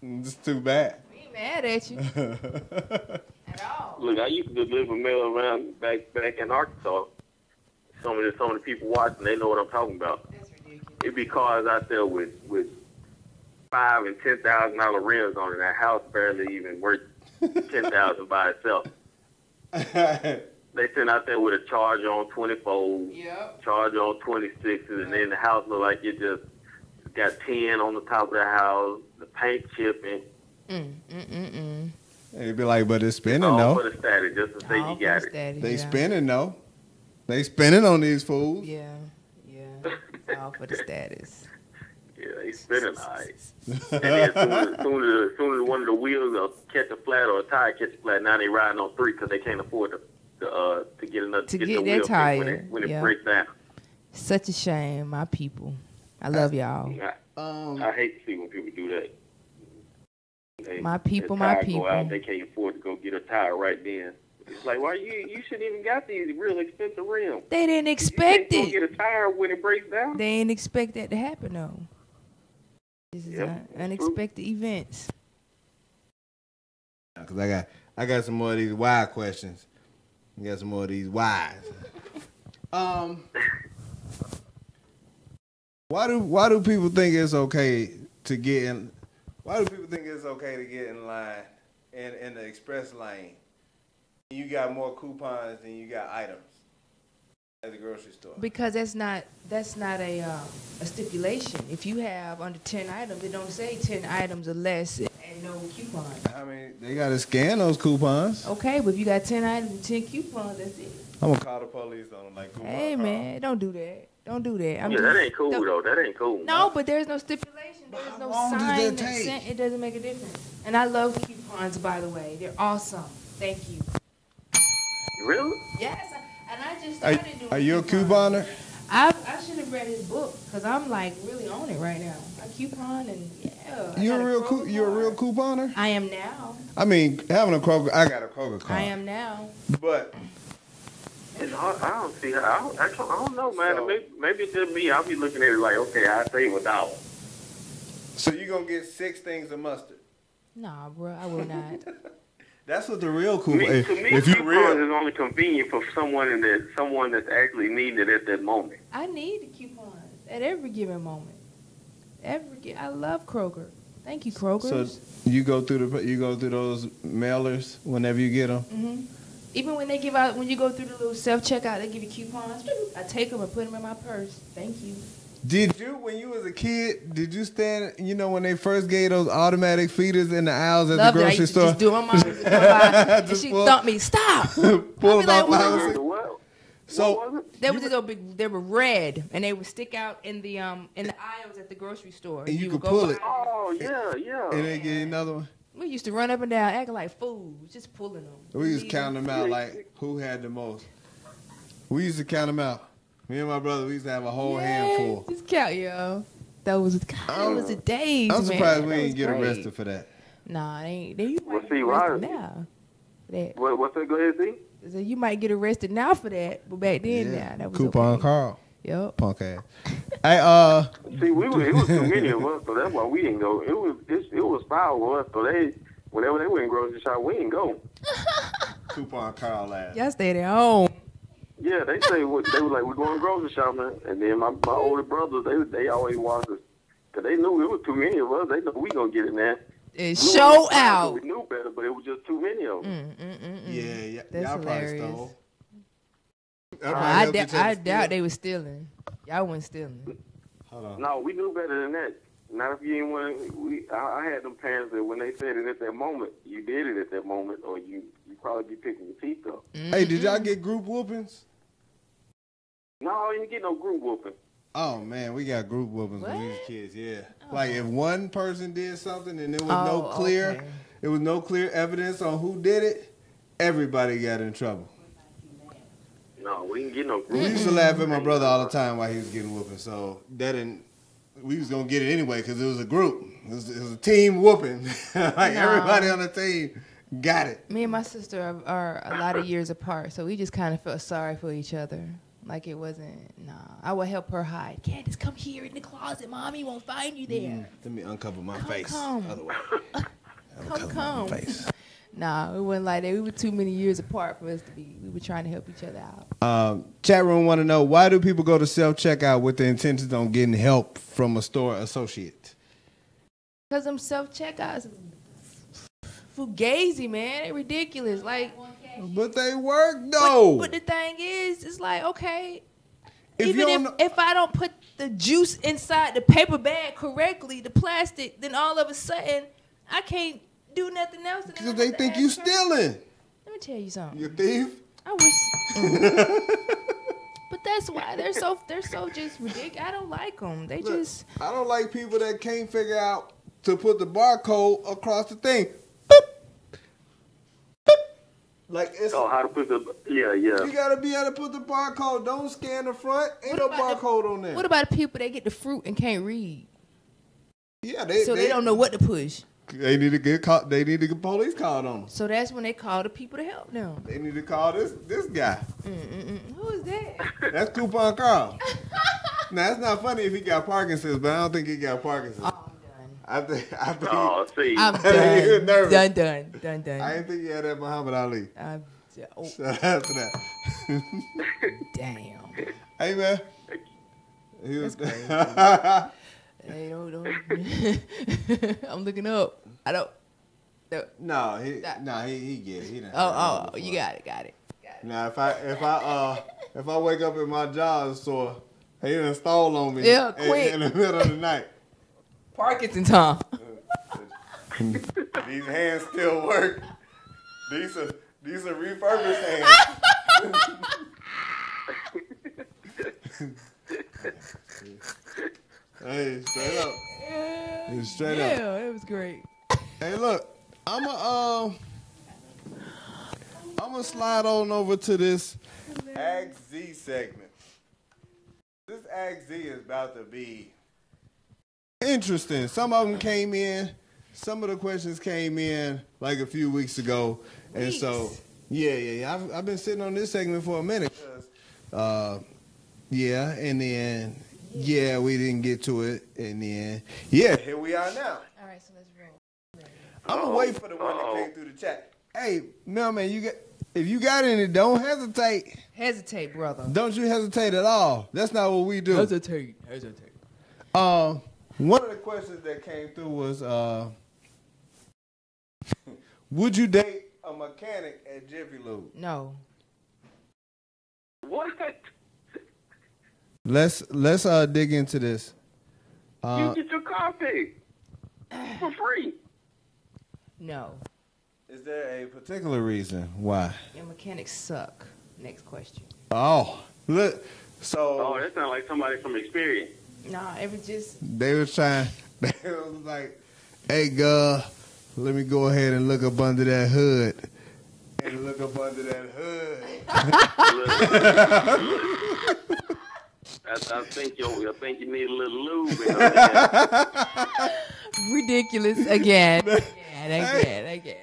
A: it's too bad.
B: we ain't mad at you at all.
E: Look, I used to deliver mail around back in Arkansas. Some of the people watching, they know what I'm talking about.
B: That's ridiculous.
E: It be cars out there with $5,000 and $10,000 rims on it. That house barely even worth $10,000 by itself. They sitting out there with a Charger on 24,
B: Yep.
E: Charger on 26s, and then the house look like it just got 10 on the top of the house. The paint chipping.
A: They'd be like, but it's spinning
E: All
A: though.
E: for the status, just to say you got it.
A: They spinning though. They spinning on these fools.
B: Yeah. It's all for the status.
E: Yeah, they spinning all right. And then soon as one of the wheels will catch a flat or a tire catch a flat, now they riding on 3 because they can't afford to get another
B: To
E: the
B: get
E: wheel
B: that tire,
E: when it
B: yeah.
E: breaks down.
B: Such a shame, my people. I love y'all.
E: I hate to see when people do that.
B: My people,
E: their
B: my
E: tire
B: people.
E: Go out, they can't afford to go get a tire right then. It's like, why you shouldn't even got these real expensive rims.
B: They didn't
E: You
B: expect
E: can't go
B: it.
E: get a tire when it breaks down.
B: They didn't expect that to happen though. This is
E: Yep, that's
B: unexpected events.
A: Cause I got some more of these why questions. I got some more of these whys. Why do people think it's okay to get in? Why do people think it's okay to get in line in the express lane, you got more coupons than you got items at the grocery store.
B: Because that's not a stipulation. If you have under 10 items, it don't say 10 items or less and no coupons.
A: I mean, they got to scan those coupons.
B: Okay, but if you got 10 items and 10 coupons, that's it.
A: I'm going to call the police on them like coupon.
B: Hey, man, don't do that. Don't do that.
E: That ain't cool, though. That ain't cool.
B: No, but there's no stipulation. There's no sign
A: that take?
B: it doesn't make a difference. And I love coupons, by the way. They're awesome. Thank you.
E: Really?
B: Yes, and I just started doing.
A: Are you a
B: coupons.
A: couponer?
B: I should have read his book because I'm like really on it right now. I coupon and yeah.
A: You're a real couponer?
B: I am now.
A: I mean, having a Kroger, I got a Kroger card.
B: I am now.
A: But
E: It's hard. I don't see how. I don't know, man.
A: So-
E: Maybe it's just me. I'll be looking at it like, okay, I save $1.
A: so you're going to get 6 things of mustard.
B: Nah, bro, I will not.
A: That's what the real
E: To
A: coupon
E: me,
A: is.
E: to me
A: If you
E: coupons
A: real,
E: is only convenient for someone that's actually needing it at that moment.
B: I need the coupons at every given moment. I love Kroger. Thank you, Kroger.
A: so you go through those mailers whenever you get them.
B: hmm Even when when you go through the little self checkout, they give you coupons. I take them and put them in my purse. Thank you.
A: Did you, when you was a kid, did you stand, when they first gave those automatic feeders in the aisles at
B: Loved
A: the
B: it. I
A: grocery
B: used to
A: store?
B: just do it. My mom used to come by and
A: Just
B: she
A: pull-
B: thumped me. Stop.
A: Pull
B: I'd
A: them
B: be like,
A: out.
B: what?
E: What?
A: So-
E: What was it?
B: They were just so big. They were red, and they would stick out in the aisles at the grocery store.
A: And you
B: would
A: could
B: go
A: pull
B: by
A: it.
E: Oh, yeah.
A: And they get another one.
B: We used to run up and down, acting like fools, just pulling them.
A: We used to count them out like who had the most. We used to count them out. Me and my brother, we used to have a whole handful.
B: Just count, yo. That was the days.
A: I'm surprised
B: man.
A: we
B: That
A: didn't
B: was
A: get
B: great.
A: arrested for that.
B: Nah, they ain't. You
E: Well,
B: might
E: see,
B: get
E: why-
B: arrested now. For that.
E: What's that? Go ahead, see?
B: So you might get arrested now for that, but back then, nah, that was
A: Coupon
B: okay.
A: Carl.
B: Yup.
A: Punk ass. Hey,
E: See, it was too many of us, so that's why we didn't go. It was 5 of us, so whenever they went grocery shop, we didn't go.
A: Coupon Carl ass.
B: Y'all stayed at home.
E: Yeah, they say they were like, we're going grocery shopping, and then my older brothers, they always watched us, cause they knew it was too many of us. They know we gonna get in there.
B: And
E: We
B: show
E: knew-
B: out.
E: We knew better, but it was just too many of them.
A: Yeah,
B: That's
A: y'all probably
B: hilarious.
A: stole.
B: I doubt they was stealing. Y'all wasn't stealing.
A: Hold on.
E: No, we knew better than that. Not if you didn't want. I had them parents that when they said it at that moment, you did it at that moment, or you probably be picking your teeth up.
A: Hey, did y'all get group whoopings?
E: No, I didn't get no group whooping.
A: Oh man, we got group whoopings when we was
B: What?
A: kids. Yeah,
B: Oh.
A: like if one person did something and there was
B: Okay.
A: there was no clear evidence on who did it, everybody got in trouble.
E: No, we didn't get no
A: We
E: group.
A: used to laugh at my brother all the time while he was getting whooping. So that didn't. We was gonna get it anyway because it was a group. It was a team whooping. Like
B: No.
A: everybody on the team got it.
B: Me and my sister are a lot of years apart, so we just kind of felt sorry for each other. Like it wasn't, I would help her hide. Candace, come here in the closet. Mommy won't find you there.
A: Let me uncover my
B: Come,
A: face.
B: come.
A: Other way.
B: Come.
A: My face.
B: Nah, it wasn't like that. We were too many years apart for us to be. We were trying to help each other out.
A: Chat room want to know, why do people go to self-checkout with the intentions on getting help from a store associate?
B: Because them self-checkouts is fugazi, man. They ridiculous. Like,
A: But they work though.
B: but the thing is, it's like, okay,
A: If you
B: even
A: don't know-
B: if I don't put the juice inside the paper bag correctly, the plastic, then all of a sudden I can't do nothing else. and then
A: Because
B: I
A: they
B: have to
A: think you
B: ask her.
A: stealing.
B: Let me tell you something.
A: You thief?
B: I wish. But that's why they're so just ridiculous. I don't like them. They
A: Look,
B: just.
A: I don't like people that can't figure out to put the barcode across the thing. Boop. Boop. Like it's
E: Oh, how to put the yeah.
A: you gotta be able to put the barcode. Don't scan the front. Ain't no
B: What about
A: barcode on there.
B: What about the people that get the fruit and can't read?
A: Yeah,
B: So they don't know what to push.
A: They need to get caught. They need to get police called on them.
B: So that's when they call the people to help them.
A: They need to call this guy.
B: Who is that?
A: That's Coupon Carl. Now it's not funny if he got Parkinson's, but I don't think he got Parkinson's.
B: Oh,
A: I think
E: Oh, see.
B: I'm
A: You're
B: done.
A: nervous.
B: Done.
A: I didn't think he had that Muhammad Ali.
B: Oh,
A: Shout out to that.
B: damn.
A: Hey man. He was
B: Hey, don't. I'm looking up. I don't.
A: No, he get it. He done
B: Oh, you got it.
A: Now if I wake up in my job store, he done stole on me.
B: Yeah, quick.
A: In the middle of the night.
B: Parkinson time.
A: These hands still work. These are refurbished hands. Hey, straight up. Straight up.
B: Yeah, it was great.
A: Hey, look, I'm gonna slide on over to this Ask Z segment. This Ask Z is about to be interesting. Some of them came in. Some of the questions came in like a few weeks ago, and so yeah. I've been sitting on this segment for a minute. And then we didn't get to it, and then here we are now.
B: All right, so let's roll.
A: I'm gonna wait for the one that came through the chat. Hey, mailman, if you got any, don't hesitate.
B: Hesitate, brother.
A: Don't you hesitate at all. That's not what we do.
B: Hesitate.
A: One of the questions that came through was, would you date a mechanic at Jiffy Lube?
B: No.
E: What?
A: Let's dig into this.
E: You get your car fixed for free.
B: No.
A: Is there a particular reason why?
B: Your mechanics suck. Next question.
A: Oh, look. So.
E: Oh, that sounds like somebody from experience.
B: Nah, it was just.
A: They was trying. They was like, "Hey, girl, let me go ahead and look up under that hood." And look up under that hood.
E: I think you need a little lube in there.
B: Ridiculous again. Again.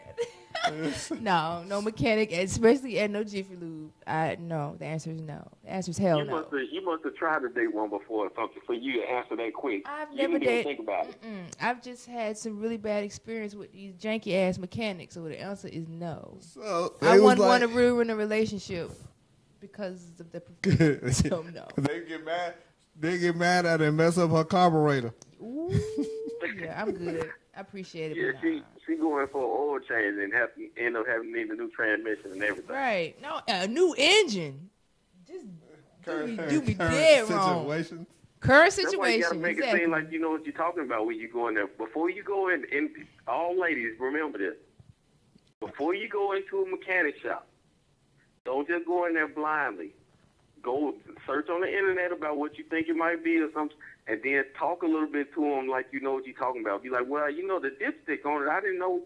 B: No mechanic, especially at no Jiffy Lube. No, the answer is no. The answer is hell no.
E: You must have tried to date one before or something for you to answer that quick.
B: I've
E: You
B: never
E: didn't even
B: dated.
E: think about it.
B: I've just had some really bad experience with these janky ass mechanics, so the answer is no.
A: So
B: I wouldn't want to ruin a relationship because of the so no.
A: They get mad. They get mad at her and mess up her carburetor.
B: Ooh, yeah, I'm good. I appreciate it.
E: Yeah,
B: but nah.
E: she going for an oil change and end up having to need a new transmission and everything.
B: Right. No, a new engine. Just do me
A: Current
B: dead wrong.
A: situations.
B: Current
E: That's why you
B: situation.
E: gotta make
B: Exactly.
E: it seem like you know what you're talking about when you go in there. Before you go in, and all ladies, remember this. Before you go into a mechanic shop, don't just go in there blindly. Go search on the internet about what you think it might be or something, and then talk a little bit to them like you know what you're talking about. Be like, well, you know the dipstick on it. I didn't know.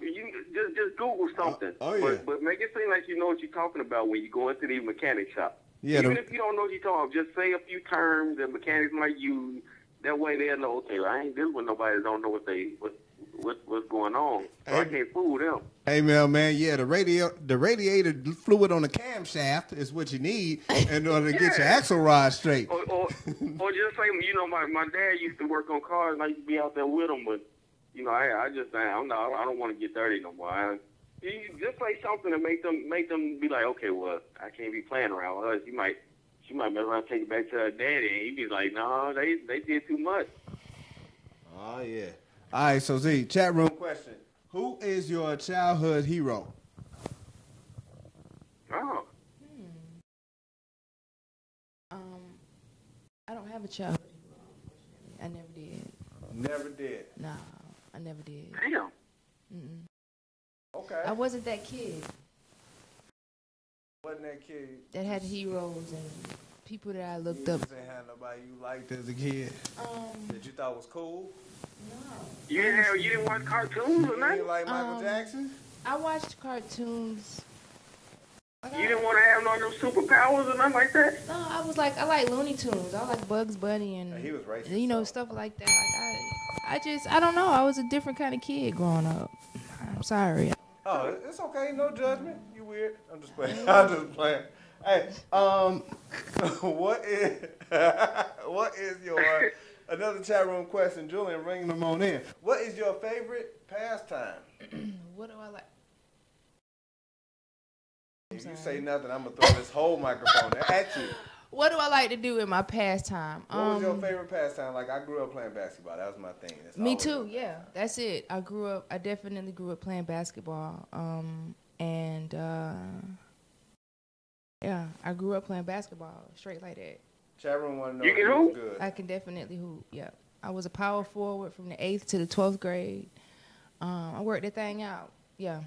E: You just Google something.
A: Yeah.
E: But make it seem like you know what you're talking about when you go into the mechanic shop.
A: Yeah,
E: Even if you don't know what you're talking about, just say a few terms that mechanics might use. That way they'll know, okay, I ain't dealing with nobody that don't know what's going on. So I can't fool them.
A: Hey, man, yeah, the radiator fluid on the camshaft is what you need in order to get your axle rod straight.
E: Or just say, you know, my dad used to work on cars, and I used to be out there with him, but, you know, I don't want to get dirty no more. You just say something to make them be like, okay, well, I can't be playing around with her. She might mess around and take it back to her daddy, and he'd be like, no, they did too much.
A: Oh, yeah. All right, so Z, chat room question. Who is your childhood hero?
E: Oh.
B: I don't have a childhood hero. I never did.
A: Never did.
B: Nah, I never did.
E: Damn.
A: Okay.
B: I wasn't that kid
A: Wasn't that kid?
B: that had heroes and people that I looked up.
A: You didn't have nobody you liked as a kid that you thought was cool?
B: No.
E: You didn't watch cartoons or
A: You
E: nothing?
A: didn't like Michael Jackson?
B: I watched cartoons.
E: You didn't want to have no superpowers or nothing like that?
B: No, I like Looney Tunes. I like Bugs Bunny and
A: He was racist.
B: you know, stuff like that. Like I don't know. I was a different kind of kid growing up. I'm sorry.
A: Oh, it's okay. No judgment. You weird. I'm just playing. I'm just playing. Hey, what is your another chat room question? Julian, bringing them on in. What is your favorite pastime?
B: What do I like?
A: If you say nothing, I'm gonna throw this whole microphone at you.
B: What do I like to do in my pastime?
A: What was your favorite pastime? Like, I grew up playing basketball. That was my thing. That's
B: Me
A: always
B: too.
A: my
B: Yeah,
A: pastime.
B: that's it. I definitely grew up playing basketball. Yeah, I grew up playing basketball straight like that.
A: Chat room want to know
E: You
A: if
E: can
A: you
E: hoop?
A: was good.
B: I can definitely hoop. Yeah, I was a power forward from the 8th to the 12th grade. I worked that thing out. Yeah.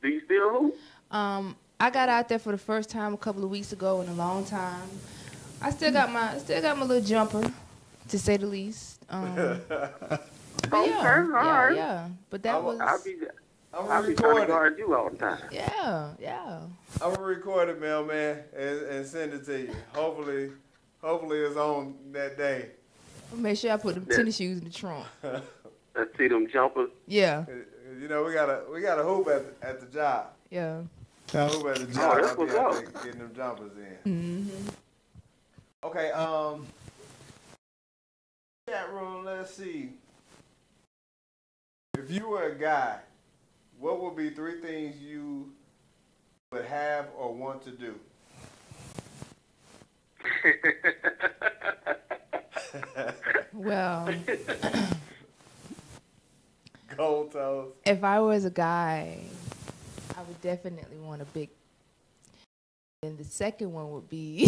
E: Do you still hoop?
B: I got out there for the first time a couple of weeks ago in a long time. I still got my little jumper, to say the least. But yeah. But that was.
E: I'll be
A: I'm
E: trying to
A: record it.
E: guard you all the time.
B: Yeah.
A: I'm gonna record it, mailman, and send it to you. Hopefully it's on that day.
B: Make sure I put them tennis shoes in the trunk.
E: Let's see them jumpers.
B: Yeah.
A: You know, we gotta hoop at the job.
B: Yeah.
A: Hoop at the
E: Oh,
A: job.
E: that's what's
A: I'll be
E: up.
A: out there getting them jumpers in.
B: Mm-hmm.
A: Okay. Chat room. Let's see. If you were a guy, what would be 3 things you would have or want to do?
B: Well,
A: Gold toes.
B: if I was a guy, I would definitely want a big. And the second one would be.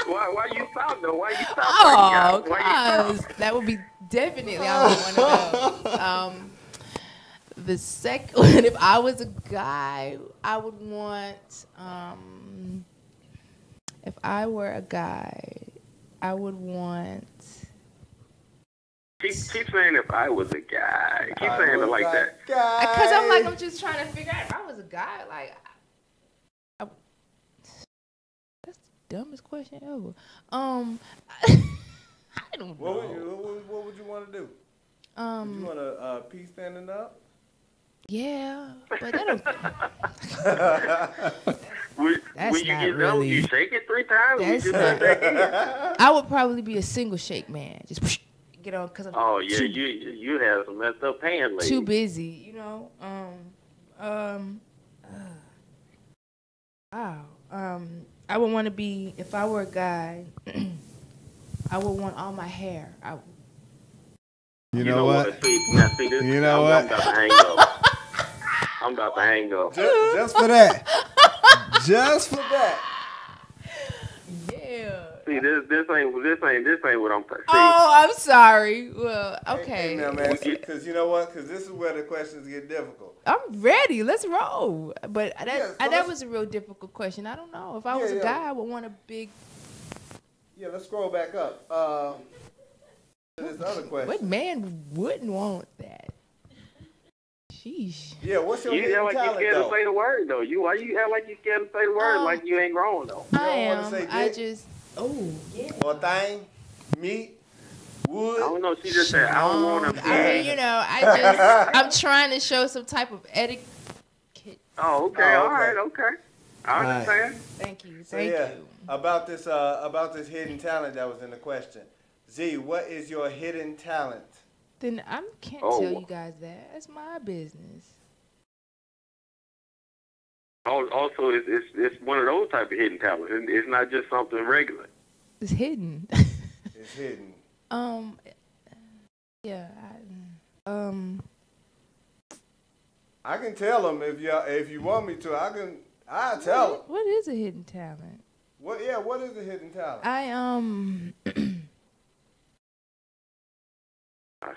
E: Why you stop though? Why you stop?
B: Oh,
E: Why you
B: gosh. That would be definitely I would want to know. The second one, if I was a guy, I would want, if I were a guy, I would want.
E: Keep saying if I was a guy. Keep saying it like that.
B: Because I'm just trying to figure out if I was a guy, that's the dumbest question ever. I don't know.
A: What would you want to do? Would you want to pee standing up?
B: Yeah, but that don't.
E: When
B: That's
E: you
B: not
E: get done,
B: really-
E: you shake it 3 times.
B: That's
E: you
B: not-
E: just back in.
B: I would probably be a single shake man. Just get on because I'm
E: Oh yeah, you have some messed up hand legs.
B: too busy, you know. I would want to be, if I were a guy, I would want all my hair.
A: You know what?
E: See, this,
A: You know
E: I'm
A: what?
E: about to hang up. I'm about to hang up.
A: Just for that. Just for that.
B: Yeah.
E: See, this ain't what I'm saying.
B: Oh, I'm sorry. Well, okay.
A: Hey, man, because you know what? Because this is where the questions get difficult.
B: I'm ready. Let's roll. But that
A: so
B: was a real difficult question. I don't know. If I was a
A: Yeah.
B: guy, I would want a big.
A: Yeah, let's scroll back up. To this other question.
B: What man wouldn't want that? Sheesh.
E: Yeah, what's your hidden talent, though? You act like you scared to say the word, though. Why you act like you scared to say the word like you ain't grown, though?
B: I am. I just. Oh, yeah.
A: Or thing, meat, wood.
E: I don't know. She just said, I don't want to.
B: I mean, I'm trying to show some type of etiquette.
E: Oh, okay. All right. Okay. I understand.
B: Thank you.
A: Thank you. About this hidden talent that was in the question. Z, what is your hidden talent?
B: Then I can't tell you guys that. That's my business.
E: Also, it's one of those type of hidden talents. It's not just something regular.
B: It's hidden.
A: It's hidden.
B: Yeah.
A: I can tell them if you want me to. I'll tell them.
B: What is a hidden talent?
A: What is a hidden talent?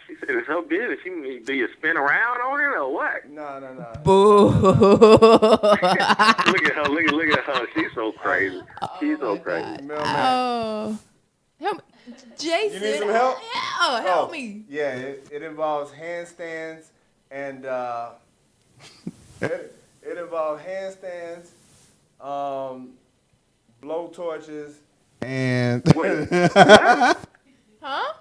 E: She said it's her business. Do you spin around on it or what?
A: No.
B: Boo.
E: Look at her. Look at her. She's so crazy. She's so crazy.
B: Oh. Help me. Jason.
A: You need some help?
B: Yeah, help me.
A: Yeah, it involves handstands and it involves handstands, blow torches, and
B: huh?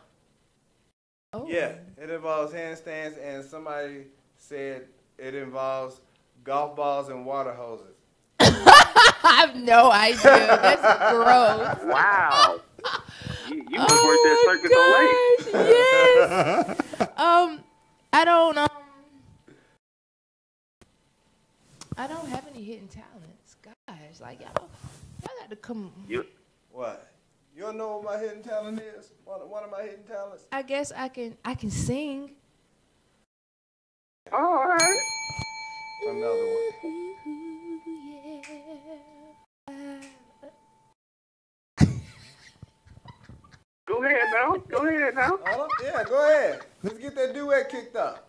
B: Oh.
A: Yeah, it involves handstands, and somebody said it involves golf balls and water hoses.
B: I have no idea. That's gross.
E: Wow. You must work that Circus Soleil.
B: Yes. I don't have any hidden talents. Gosh, like I got to come.
A: What? You don't know what my hidden talent is? One of my hidden talents?
B: I guess I can sing.
E: All right.
A: Another one.
B: Ooh, yeah.
E: Go ahead now.
A: Yeah, go ahead. Let's get that duet kicked up.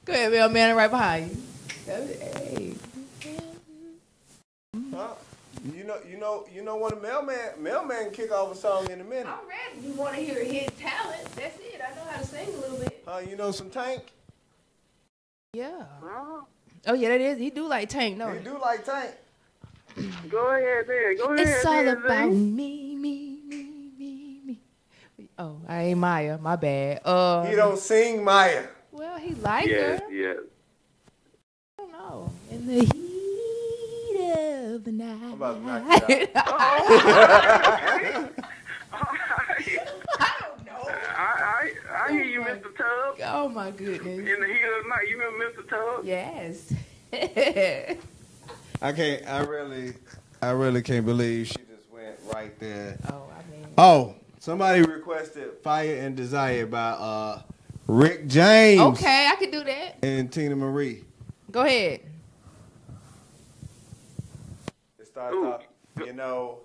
B: Go ahead, mailman, right behind you. Hey.
A: Huh? You know what a mailman kick off a song in a minute.
B: I'm ready. You want to hear his talent? That's it. I know how to sing a little bit.
A: You know some Tank?
B: Yeah. Oh yeah, that is. He do like Tank, no?
A: He do like Tank.
E: Go ahead then.
B: It's all about me. Oh, I ain't Maya. My bad.
A: He don't sing Maya.
B: Well, he like her.
E: Yes.
B: I don't know. In the heat of the night.
A: I'm about to knock it out.
B: I don't know.
E: I hear you, Mr. Tubbs.
B: Oh my goodness.
E: In the heat of the night, you remember Mr. Tubbs?
B: Yes.
A: I really can't believe she just went right there.
B: Oh,
A: Somebody requested Fire and Desire by Rick James.
B: Okay, I could do that.
A: And Tina Marie.
B: Go ahead.
A: It starts off, you know.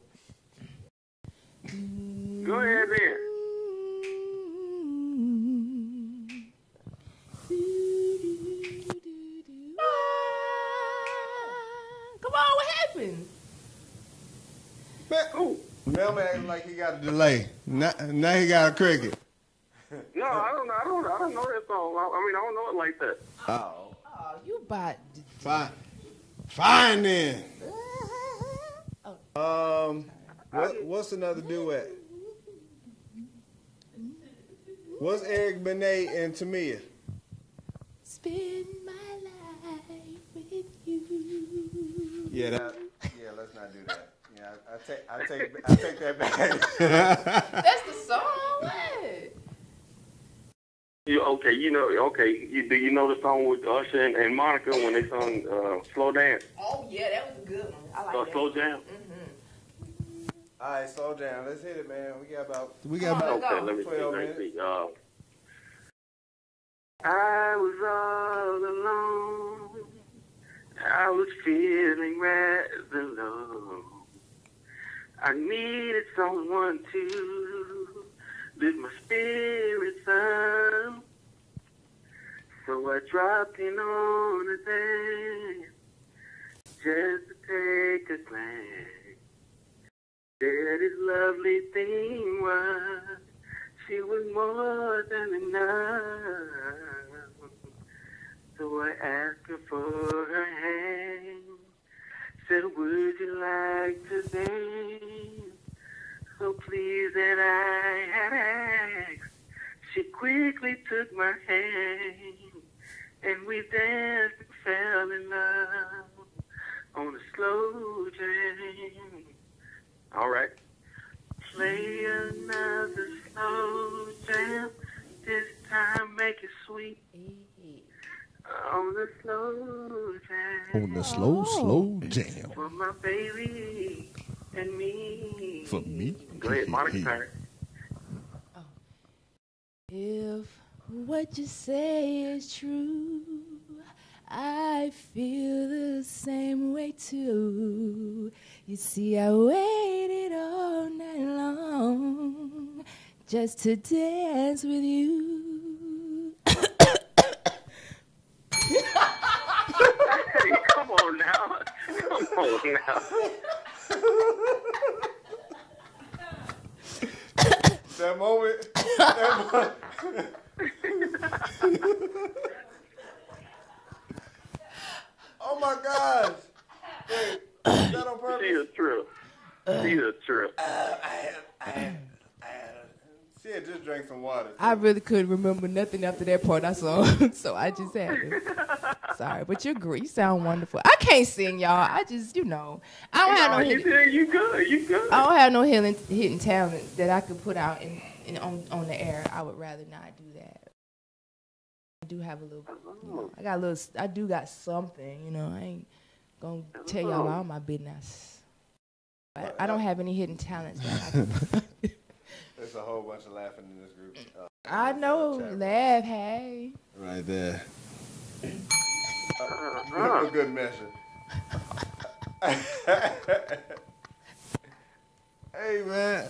E: Go ahead then.
B: Come on, what happened?
A: Mailman acting like he got a delay. Now he got a cricket.
E: No, I don't know that song. I don't know it like that.
A: Oh,
B: you bought.
A: Fine then. What's another duet? What's Eric Benet and Tamia?
B: Spend my life with you.
A: Yeah, let's not do that. Yeah, I take that back.
B: That's the song. What?
E: Do you know the song with Usher and Monica when they sung "Slow Dance"?
B: Oh yeah, that was a good one. I like that.
E: Slow Jam.
A: All right, slow down. Let's hit it, man. We got about
E: Okay, let me
A: 12 minutes.
E: see. I was all alone. I was feeling rather low. I needed someone to lift my spirits up. So I dropped in on a dance just to take a glance. That his lovely thing was, she was more than enough. So I asked her for her hand, said, would you like to dance? So pleased that I had asked, she quickly took my hand, and we danced and fell in love on a slow jam. All right. Play another slow jam. This time make it sweet. On the slow jam.
F: On the slow jam.
E: For my baby and me.
F: For me?
E: Go ahead, Monica turn.
B: If what you say is true, I feel the same way too. You see, I waited all night long just to dance with you.
E: Hey, come on now.
A: That moment. Oh my gosh. Wait, is that on purpose?
E: She is true.
A: She had just drank some water.
B: I really couldn't remember nothing after that part I saw, so I just had to. Sorry, but you're great. You sound wonderful. I can't sing, y'all. I just, I don't have no hidden.
E: You good.
B: I don't have no hidden talent that I could put out on the air. I would rather not do that. I do have a little. I do got something. I ain't gonna tell y'all all my business. I don't have any hidden talents.
A: There's a whole bunch of laughing in this group.
B: I know. Laugh, hey.
A: Right there. A good measure. Hey man,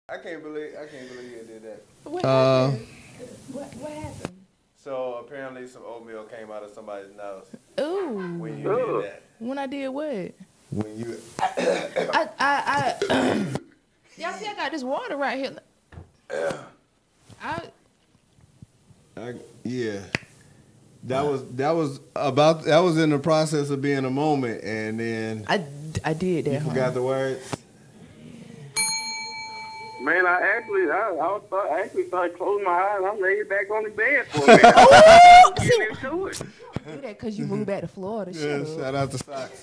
A: I can't believe you did that.
B: What happened? What happened?
A: So apparently some oatmeal came out of somebody's nose.
B: Ooh.
A: When you did that.
B: When I did what?
A: When you.
B: Y'all see I got this water right here.
A: Yeah. That was in the process of being a moment, and then
B: I did that.
A: You forgot the words.
E: Man, I actually started closing my eyes. I'm laying back on the bed for a minute. Getting into it.
B: Do that because you moved back to Florida.
A: Yeah, shout out to Socks.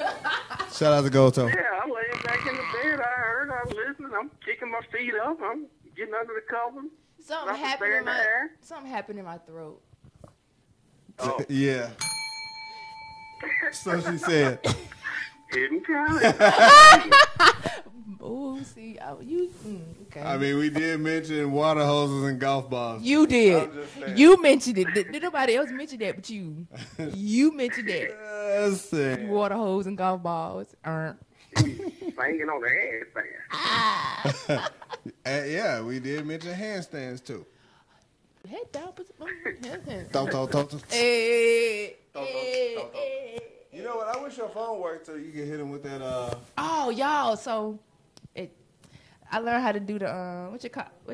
A: Shout out to Goto.
E: Yeah, I'm laying back in the bed. I'm listening. I'm kicking my feet up. I'm getting under the covers.
B: Something happened in my throat.
A: Oh. Yeah. So she said.
E: Hidden talent.
B: Oh, see, okay.
A: I mean, we did mention water hoses and golf balls.
B: You did. You mentioned it. Did nobody else mention that but you? You mentioned that. Water hose and golf balls.
E: Banging on the handstand.
A: Yeah, we did mention handstands too.
B: Head down.
A: Hey. You know what? I wish your phone worked so you can hit him with that.
B: Oh, y'all. So, I learned how to do the what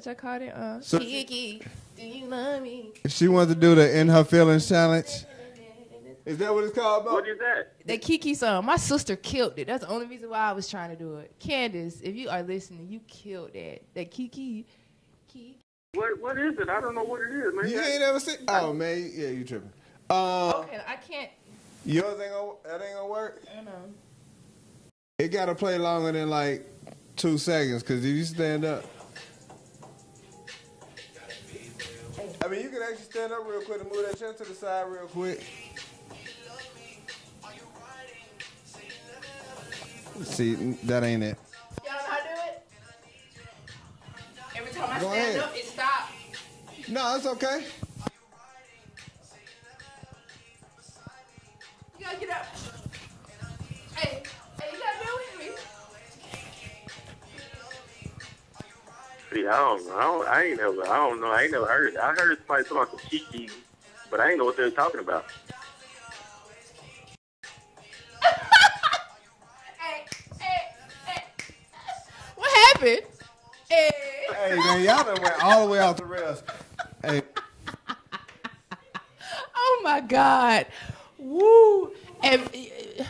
B: I called it. Kiki, do you love me?
A: She wanted to do the In Her Feelings challenge. Is that what it's called, bro?
E: What is that?
B: The Kiki song. My sister killed it. That's the only reason why I was trying to do it. Candace, if you are listening, you killed that. That Kiki.
E: What is it? I don't know what it is, man.
A: You ain't ever seen? Oh man, yeah, you tripping.
B: Okay, I can't.
A: Yours ain't gonna work.
B: I know.
A: It gotta play longer than like 2 seconds, cause if you stand up, I mean, you can actually stand up real quick and move that chin to the side real quick. See, that ain't it.
B: Y'all know how to do it? Every time I
A: Go
B: stand
A: ahead.
B: up, it stops.
A: No, it's okay.
B: You gotta get up. Hey, you gotta do it with me.
E: See, I don't know. I ain't never heard it. I heard somebody talk about the Kiki, but I ain't know what they were talking about.
B: Hey. What happened?
A: Hey, man, y'all done went all the way off the rails. Hey.
B: Oh my God. Woo. And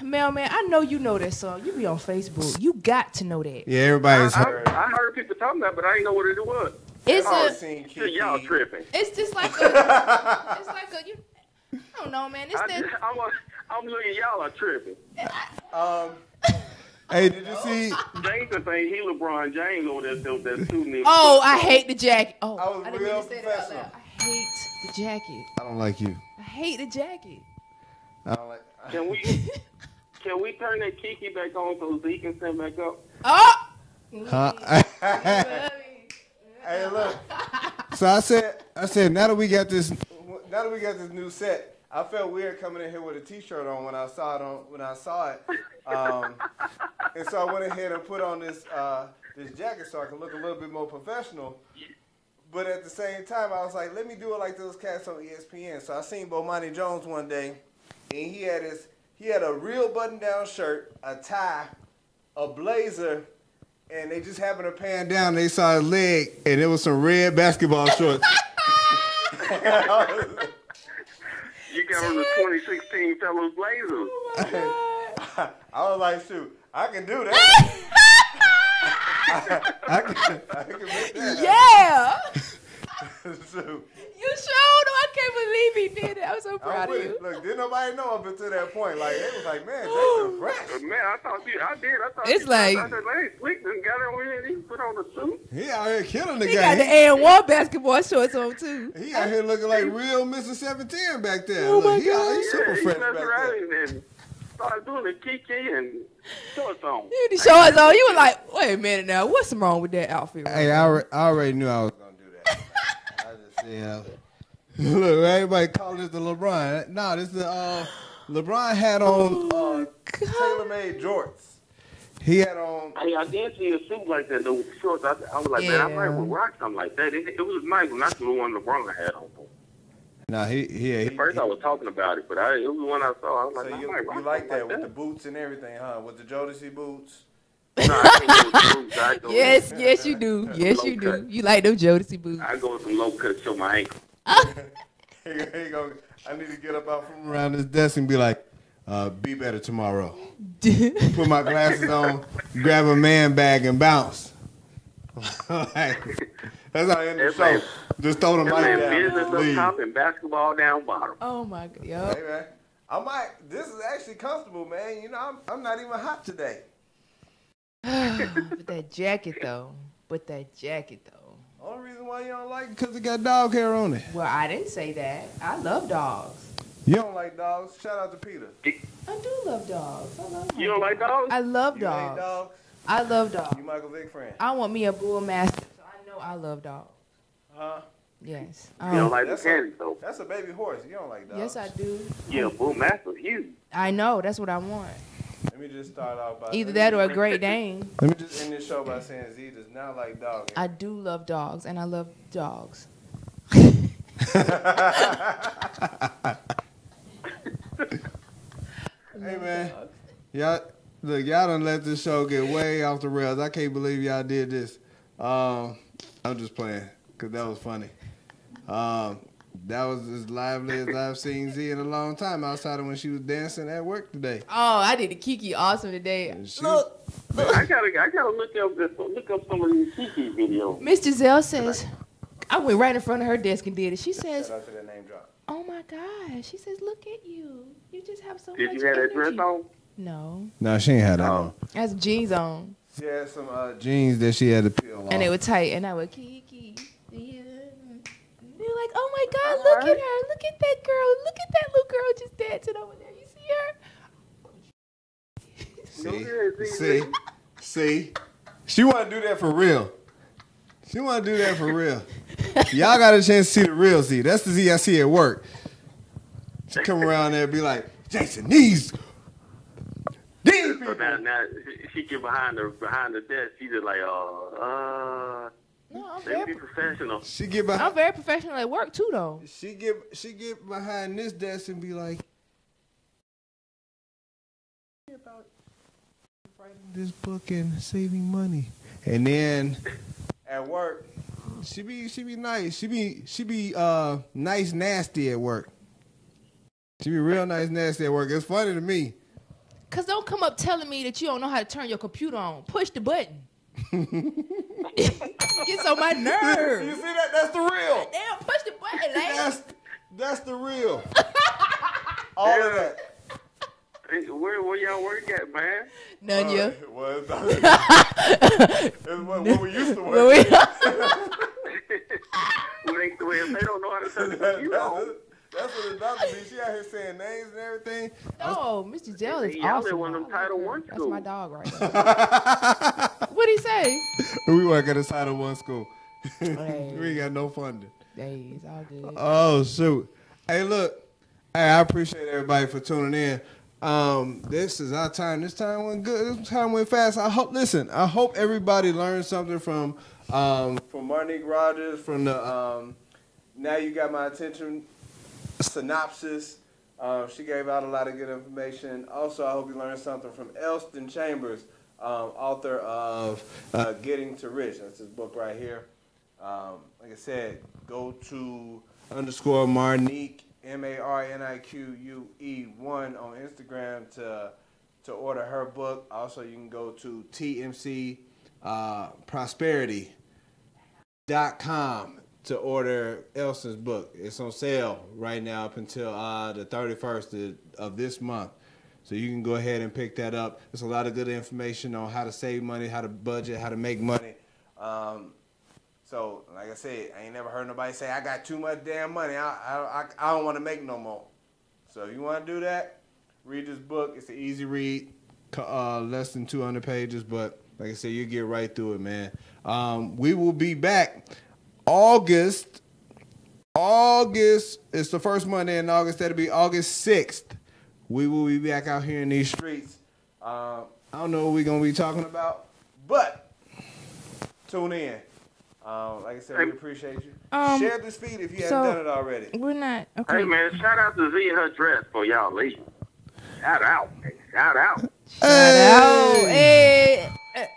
B: Mailman, I know you know that song. You be on Facebook. You got to know that.
A: Yeah, everybody's heard.
E: I heard people talking about it, but I didn't know what it was.
B: It's
E: y'all tripping.
B: It's just like a. It's like a. I don't know, man.
E: I'm looking. Y'all are tripping.
A: Hey, did you see?
E: James think he LeBron James over there that shooting.
B: Oh, I hate the jacket. Oh,
A: I was
B: didn't
A: real
B: mean to say that out
A: professional.
B: loud. I hate the jacket.
A: I don't like you.
B: I hate the jacket.
A: I don't like.
E: Can we turn that Kiki back on so he can stand back up?
B: Oh.
A: Huh? Hey, look. So I said, now that we got this new set, I felt weird coming in here with a T-shirt on when I saw it. And so I went ahead and put on this jacket so I could look a little bit more professional. But at the same time, I was like, let me do it like those cats on ESPN. So I seen Bomani Jones one day, and he had a real button-down shirt, a tie, a blazer, and they just happened to pan down. They saw his leg, and it was some red basketball shorts.
E: You got on the 2016 Fellows Blazers.
B: Oh my God.
A: I was like, shoot, I can do that. I can make that.
B: Yeah.
A: Shoot.
B: You showed him. I can't believe he did it. I'm so proud of you.
A: Look, didn't nobody know up until that point. Like, it was like, man, Jason fresh.
E: Man, I thought
B: It's like-
E: I said, man, Slick done got over here and he put on the suit.
A: He out here killing the
B: He
A: guy.
B: got the and1 basketball shorts on too.
A: He out here looking like real Mr. 17 back there.
B: Oh
A: Look,
B: my
A: He's
B: God.
A: super
E: He
A: fresh
E: messed
A: back
E: around
A: there.
E: and started doing the kiki and shorts on.
B: You the shorts on. You were like, wait a minute now. What's wrong with that outfit?
A: Hey, I already knew I was gonna do that. I just see how. Look, everybody calling this the LeBron. Nah, this is the LeBron had on tailor-made jorts. He had on.
E: Hey, I did see a suit like that, the shorts. I was like, man, I might rock something like that. It was nice, but not the one LeBron had on.
A: Nah,
E: At first, I was talking about it, but it was the one I saw. I was like,
A: so
E: I
A: you
E: might rock
A: like that
E: like
A: with the boots and everything, huh? With the Jodeci boots.
E: No, I can't go with boots.
B: Yes, you do. Yes, you do. You like them Jodeci boots.
E: I go with some low cut to show my ankle.
A: Here you go. I need to get up out from around this desk and be like, be better tomorrow. Put my glasses on, grab a man bag, and bounce. Like, that's how I end the show. Just throw the mic down.
E: Business up top and basketball down bottom.
B: Oh my God. Yep.
A: Hey man, this is actually comfortable, man. You know, I'm not even hot today.
B: With that jacket though.
A: Only reason why you don't like it because it got dog hair on it.
B: Well, I didn't say that. I love dogs.
A: You don't like dogs? Shout out to Peter.
B: I do love dogs. I love
E: You don't like dogs?
B: I love
A: You
B: dogs.
A: hate dogs?
B: I love dogs.
A: You Michael Vick friend?
B: I want me a bull mastiff, so I know I love dogs.
A: Huh?
B: Yes.
E: You don't like the candy, though.
A: That's a baby horse. You don't like dogs.
B: Yes, I do.
E: Yeah, bull mastiff, huge.
B: I know. That's what I want.
A: Let me just start off by
B: Either that or a Great Dane.
A: Let me just end this show by saying Z does not like dogs.
B: I do love dogs, and I love dogs.
A: Hey man, y'all done let this show get way off the rails. I can't believe y'all did this. I'm just playing because that was funny. That was as lively as I've seen Z in a long time, outside of when she was dancing at work today.
B: Oh, I did a Kiki awesome today. Look,
E: I gotta look up some of these Kiki videos.
B: Miss Giselle says, I went right in front of her desk and did it. She says,
A: Shout out to that name drop.
B: oh my gosh. She says, look at you. You just have so much
E: Did you have that dress
B: energy.
E: on?
B: No.
A: No, she ain't had that on.
B: I had some jeans on.
A: She had some jeans that she had to peel off.
B: And they were tight. And I would Kiki. Yeah. They're like, oh my God, look at her. Look at that girl. Look at that little girl just dancing over there. You see her?
A: See. She want to do that for real. Y'all got a chance to see the real Z. That's the Z I see at work. She come around there and be like, Jason, these people.
E: So now she get behind the desk. She just like,
B: No,
E: let me be professional.
A: She get behind.
B: I'm very professional at work too, though.
A: She get behind this desk and be like, about writing this book and saving money. And then at work, she be nice. She be nice nasty at work. She be real nice nasty at work. It's funny to me.
B: Cause don't come up telling me that you don't know how to turn your computer on. Push the button. Gets on my nerves.
A: You see that? That's the real.
B: Damn, push the button, lady.
A: That's the real. All of that.
E: Hey, where y'all work at, man?
B: None you.
A: It's what we used to work.
E: If they don't know how to turn the computer on.
A: That's what it's about to be. She out here saying names and everything.
B: No, Mr. Giselle is
E: Y'all
B: awesome.
E: at one of them Title I
B: That's
E: schools.
B: my dog right there. What'd he say?
A: We work at a Title I school.
B: Hey.
A: We ain't got no funding.
B: Hey, it's all good.
A: Oh, shoot. Hey, look. Hey, I appreciate everybody for tuning in. This is our time. This time went good. This time went fast. I hope everybody learned something from Marnique Rogers, from the Now You Got My Attention synopsis. She gave out a lot of good information. Also, I hope you learned something from Elston Chambers, author of Getting to Rich. That's his book right here. Like I said, go to _Marnique, MARNIQUE1 on Instagram to order her book. Also, you can go to tmcprosperity.com to order Elston's book. It's on sale right now up until the 31st of this month. So you can go ahead and pick that up. There's a lot of good information on how to save money, how to budget, how to make money. So, like I said, I ain't never heard nobody say, I got too much damn money. I don't want to make no more. So if you want to do that, Read this book. It's an easy read, less than 200 pages, but like I said, you get right through it, man. We will be back August. It's the first Monday in August. That'll be August 6th. We will be back out here in these streets. I don't know what we're going to be talking about, but tune in. Like I said, we appreciate you. Share this feed if you haven't done it already.
B: We're not. Okay.
E: Hey, man, shout out to Z and her dress for y'all ladies. Shout out. Shout out.
B: Hey.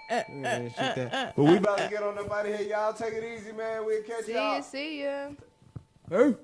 A: But we about to get on up out of here. Y'all take it easy, man. We'll catch y'all.
B: See ya.
A: Hey.